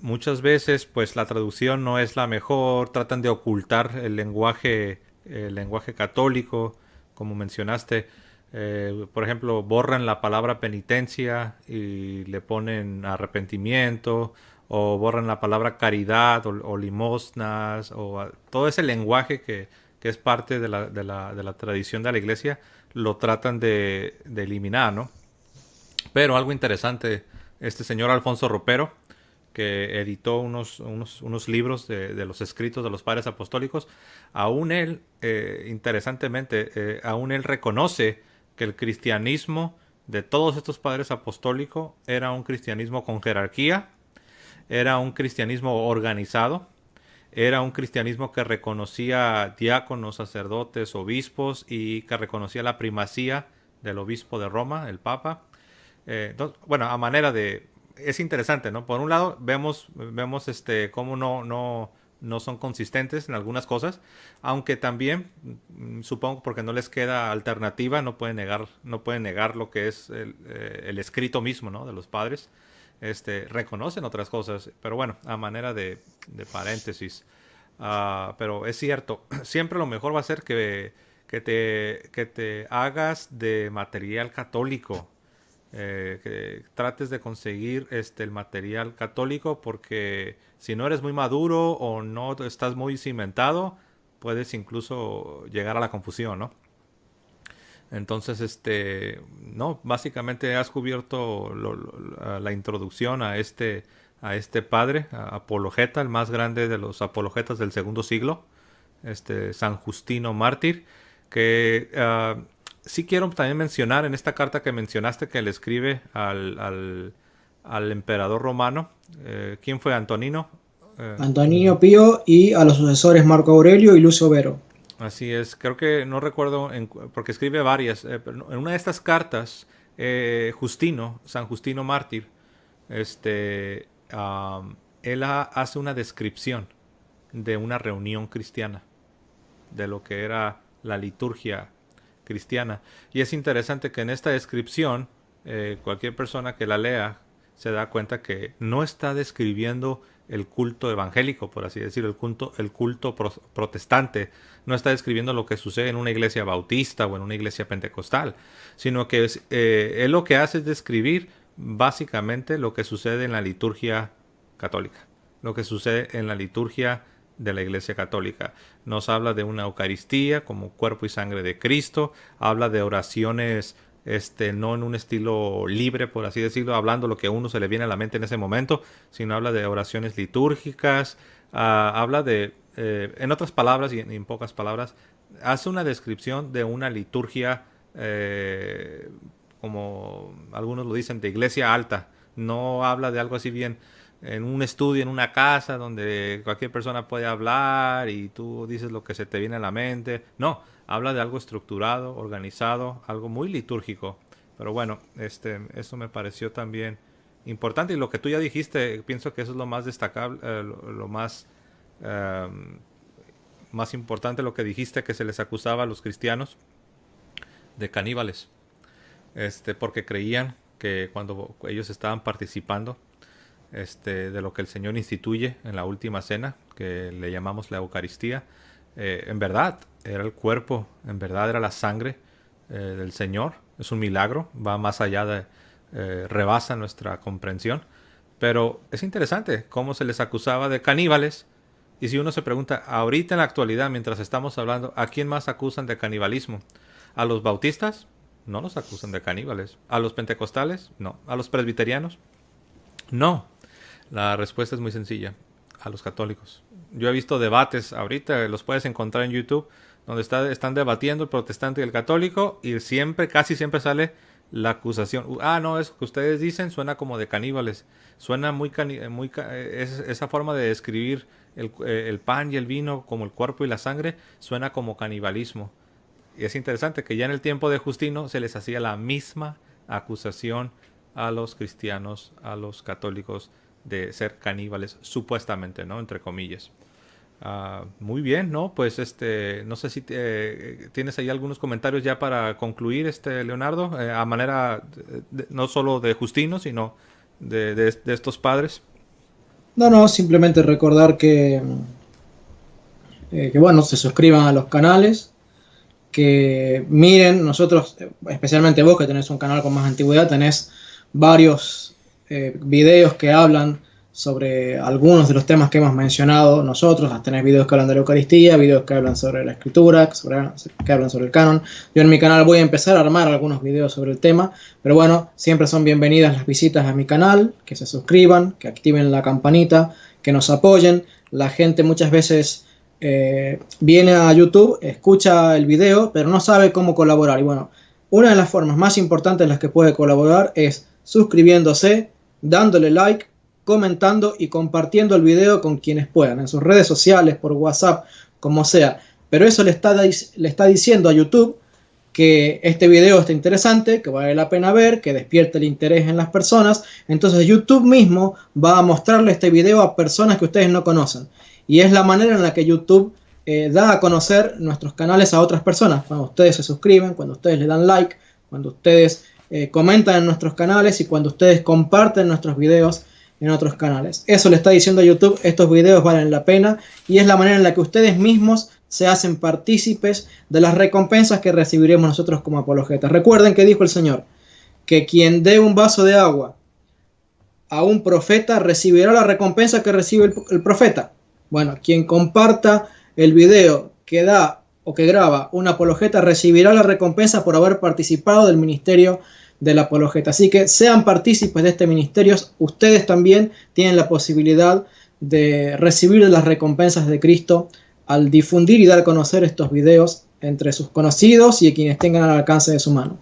[SPEAKER 1] muchas veces pues la traducción no es la mejor, tratan de ocultar el lenguaje católico, como mencionaste. Por ejemplo, borran la palabra penitencia y le ponen arrepentimiento, o borran la palabra caridad o limosnas, o todo ese lenguaje que es parte de la tradición de la iglesia, lo tratan de eliminar, ¿no? Pero algo interesante, este señor Alfonso Ropero, que editó unos libros de los escritos de los padres apostólicos, aún él, interesantemente, aún él reconoce que el cristianismo de todos estos padres apostólicos era un cristianismo con jerarquía, era un cristianismo organizado, era un cristianismo que reconocía diáconos, sacerdotes, obispos y que reconocía la primacía del obispo de Roma, el Papa. Bueno, a manera de... Es interesante, ¿no? Por un lado, vemos cómo no son consistentes en algunas cosas, aunque también, supongo porque no les queda alternativa, no pueden negar lo que es el escrito mismo, ¿no? De los padres. Reconocen otras cosas, pero bueno, a manera de paréntesis. Pero es cierto, siempre lo mejor va a ser que te hagas de material católico, que trates de conseguir el material católico, porque si no eres muy maduro o no estás muy cimentado, puedes incluso llegar a la confusión, ¿no? Entonces, no, básicamente has cubierto la introducción a este padre, apologeta, el más grande de los apologetas del segundo siglo, San Justino Mártir, que sí quiero también mencionar en esta carta que mencionaste que le escribe al emperador romano. ¿Quién fue Antonino?
[SPEAKER 2] Antonino Pío, y a los sucesores Marco Aurelio y Lucio Vero.
[SPEAKER 1] Así es, creo que no recuerdo, porque escribe varias, pero en una de estas cartas, San Justino Mártir, él hace una descripción de una reunión cristiana, de lo que era la liturgia cristiana. Y es interesante que en esta descripción, cualquier persona que la lea se da cuenta que no está describiendo el culto evangélico, por así decirlo, el culto protestante, no está describiendo lo que sucede en una iglesia bautista o en una iglesia pentecostal, sino que él lo que hace es describir básicamente lo que sucede en la liturgia católica, lo que sucede en la liturgia de la iglesia católica. Nos habla de una Eucaristía como cuerpo y sangre de Cristo, habla de oraciones no en un estilo libre, por así decirlo, hablando lo que a uno se le viene a la mente en ese momento, sino habla de oraciones litúrgicas, habla de, en otras palabras y en pocas palabras, hace una descripción de una liturgia, como algunos lo dicen, de iglesia alta. No habla de algo así bien en un estudio, en una casa, donde cualquier persona puede hablar y tú dices lo que se te viene a la mente. No, habla de algo estructurado, organizado, algo muy litúrgico. Pero bueno, eso me pareció también importante. Y lo que tú ya dijiste, pienso que eso es lo más destacable, lo más, más importante, lo que dijiste, que se les acusaba a los cristianos de caníbales. Porque creían que cuando ellos estaban participando de lo que el Señor instituye en la última cena, que le llamamos la Eucaristía, en verdad era el cuerpo, en verdad era la sangre del Señor. Es un milagro, va más allá rebasa nuestra comprensión. Pero es interesante cómo se les acusaba de caníbales. Y si uno se pregunta, ahorita en la actualidad, mientras estamos hablando, ¿a quién más acusan de canibalismo? ¿A los bautistas? No los acusan de caníbales. ¿A los pentecostales? No. ¿A los presbiterianos? No. La respuesta es muy sencilla. A los católicos. Yo he visto debates ahorita, los puedes encontrar en YouTube, donde están debatiendo el protestante y el católico, y casi siempre sale la acusación. No, eso que ustedes dicen suena como de caníbales. Suena esa forma de describir el pan y el vino como el cuerpo y la sangre, suena como canibalismo. Y es interesante que ya en el tiempo de Justino se les hacía la misma acusación a los cristianos, a los católicos, de ser caníbales, supuestamente, ¿no? Entre comillas. Muy bien, ¿no? Pues no sé si tienes ahí algunos comentarios ya para concluir, Leonardo, a manera no solo de Justino, sino de estos padres.
[SPEAKER 2] No, simplemente recordar que bueno, se suscriban a los canales, que miren, nosotros, especialmente vos que tenés un canal con más antigüedad, tenés varios videos que hablan sobre algunos de los temas que hemos mencionado nosotros. Tenés videos que hablan de la Eucaristía, videos que hablan sobre la Escritura, que hablan sobre el canon. Yo en mi canal voy a empezar a armar algunos videos sobre el tema, pero bueno, siempre son bienvenidas las visitas a mi canal, que se suscriban, que activen la campanita, que nos apoyen. La gente muchas veces viene a YouTube, escucha el video, pero no sabe cómo colaborar. Y bueno, una de las formas más importantes en las que puede colaborar es suscribiéndose, dándole like, comentando y compartiendo el video con quienes puedan, en sus redes sociales, por WhatsApp, como sea. Pero eso le está diciendo a YouTube que este video está interesante, que vale la pena ver, que despierte el interés en las personas. Entonces YouTube mismo va a mostrarle este video a personas que ustedes no conocen. Y es la manera en la que YouTube da a conocer nuestros canales a otras personas. Cuando ustedes se suscriben, cuando ustedes le dan like, cuando ustedes comentan en nuestros canales y cuando ustedes comparten nuestros videos en otros canales. Eso le está diciendo a YouTube, estos videos valen la pena, y es la manera en la que ustedes mismos se hacen partícipes de las recompensas que recibiremos nosotros como apologetas. Recuerden que dijo el Señor, que quien dé un vaso de agua a un profeta recibirá la recompensa que recibe el profeta. Bueno, quien comparta el video que da o que graba un apologeta recibirá la recompensa por haber participado del ministerio del apologeta. Así que sean partícipes de este ministerio. Ustedes también tienen la posibilidad de recibir las recompensas de Cristo al difundir y dar a conocer estos videos entre sus conocidos y quienes tengan al alcance de su mano.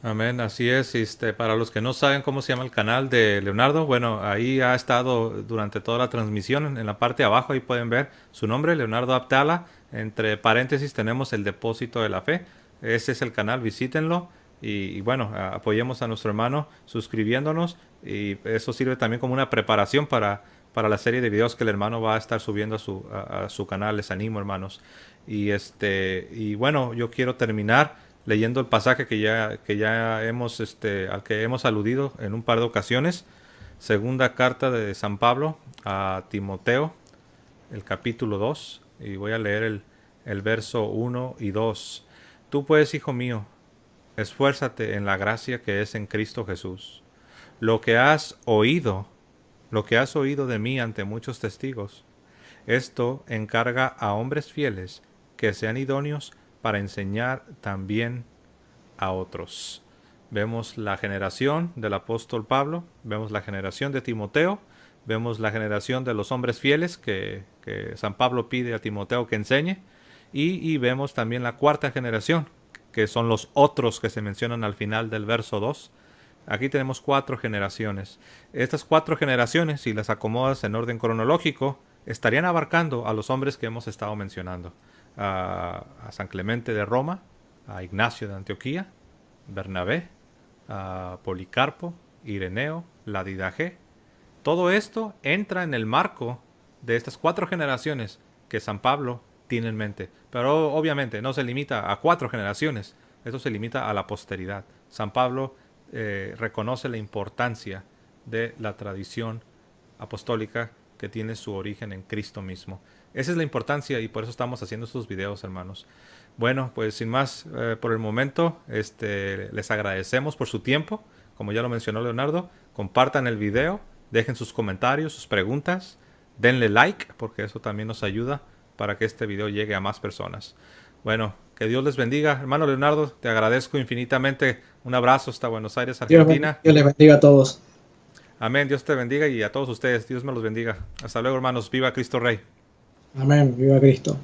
[SPEAKER 1] Amén, así es. Para los que no saben cómo se llama el canal de Leonardo, bueno, ahí ha estado durante toda la transmisión. En la parte de abajo ahí pueden ver su nombre, Leonardo Abdala. Entre paréntesis tenemos el Depósito de la Fe. Ese es el canal, visítenlo. Y bueno, apoyemos a nuestro hermano suscribiéndonos, y eso sirve también como una preparación para la serie de videos que el hermano va a estar subiendo a su canal. Les animo, hermanos. Y bueno, yo quiero terminar leyendo el pasaje que ya hemos al que hemos aludido en un par de ocasiones. Segunda carta de San Pablo a Timoteo, el capítulo 2, y voy a leer el verso 1 y 2. Tú pues, hijo mío, esfuérzate en la gracia que es en Cristo Jesús. Lo que has oído de mí ante muchos testigos, esto encarga a hombres fieles que sean idóneos para enseñar también a otros. Vemos la generación del apóstol Pablo, vemos la generación de Timoteo, vemos la generación de los hombres fieles que San Pablo pide a Timoteo que enseñe, y vemos también la cuarta generación, que son los otros que se mencionan al final del verso 2. Aquí tenemos 4 generaciones. Estas 4 generaciones, si las acomodas en orden cronológico, estarían abarcando a los hombres que hemos estado mencionando. A San Clemente de Roma, a Ignacio de Antioquía, Bernabé, a Policarpo, Ireneo, la Didache. Todo esto entra en el marco de estas 4 generaciones que San Pablo tiene en mente. Pero obviamente no se limita a 4 generaciones. Esto se limita a la posteridad. San Pablo reconoce la importancia de la tradición apostólica que tiene su origen en Cristo mismo. Esa es la importancia, y por eso estamos haciendo estos videos, hermanos. Bueno, pues sin más por el momento, les agradecemos por su tiempo. Como ya lo mencionó Leonardo, compartan el video, dejen sus comentarios, sus preguntas, denle like, porque eso también nos ayuda para que este video llegue a más personas. Bueno, que Dios les bendiga. Hermano Leonardo, te agradezco infinitamente. Un abrazo hasta Buenos Aires, Argentina.
[SPEAKER 2] Dios les bendiga a todos.
[SPEAKER 1] Amén, Dios te bendiga, y a todos ustedes, Dios me los bendiga. Hasta luego, hermanos. Viva Cristo Rey.
[SPEAKER 2] Amén, viva Cristo.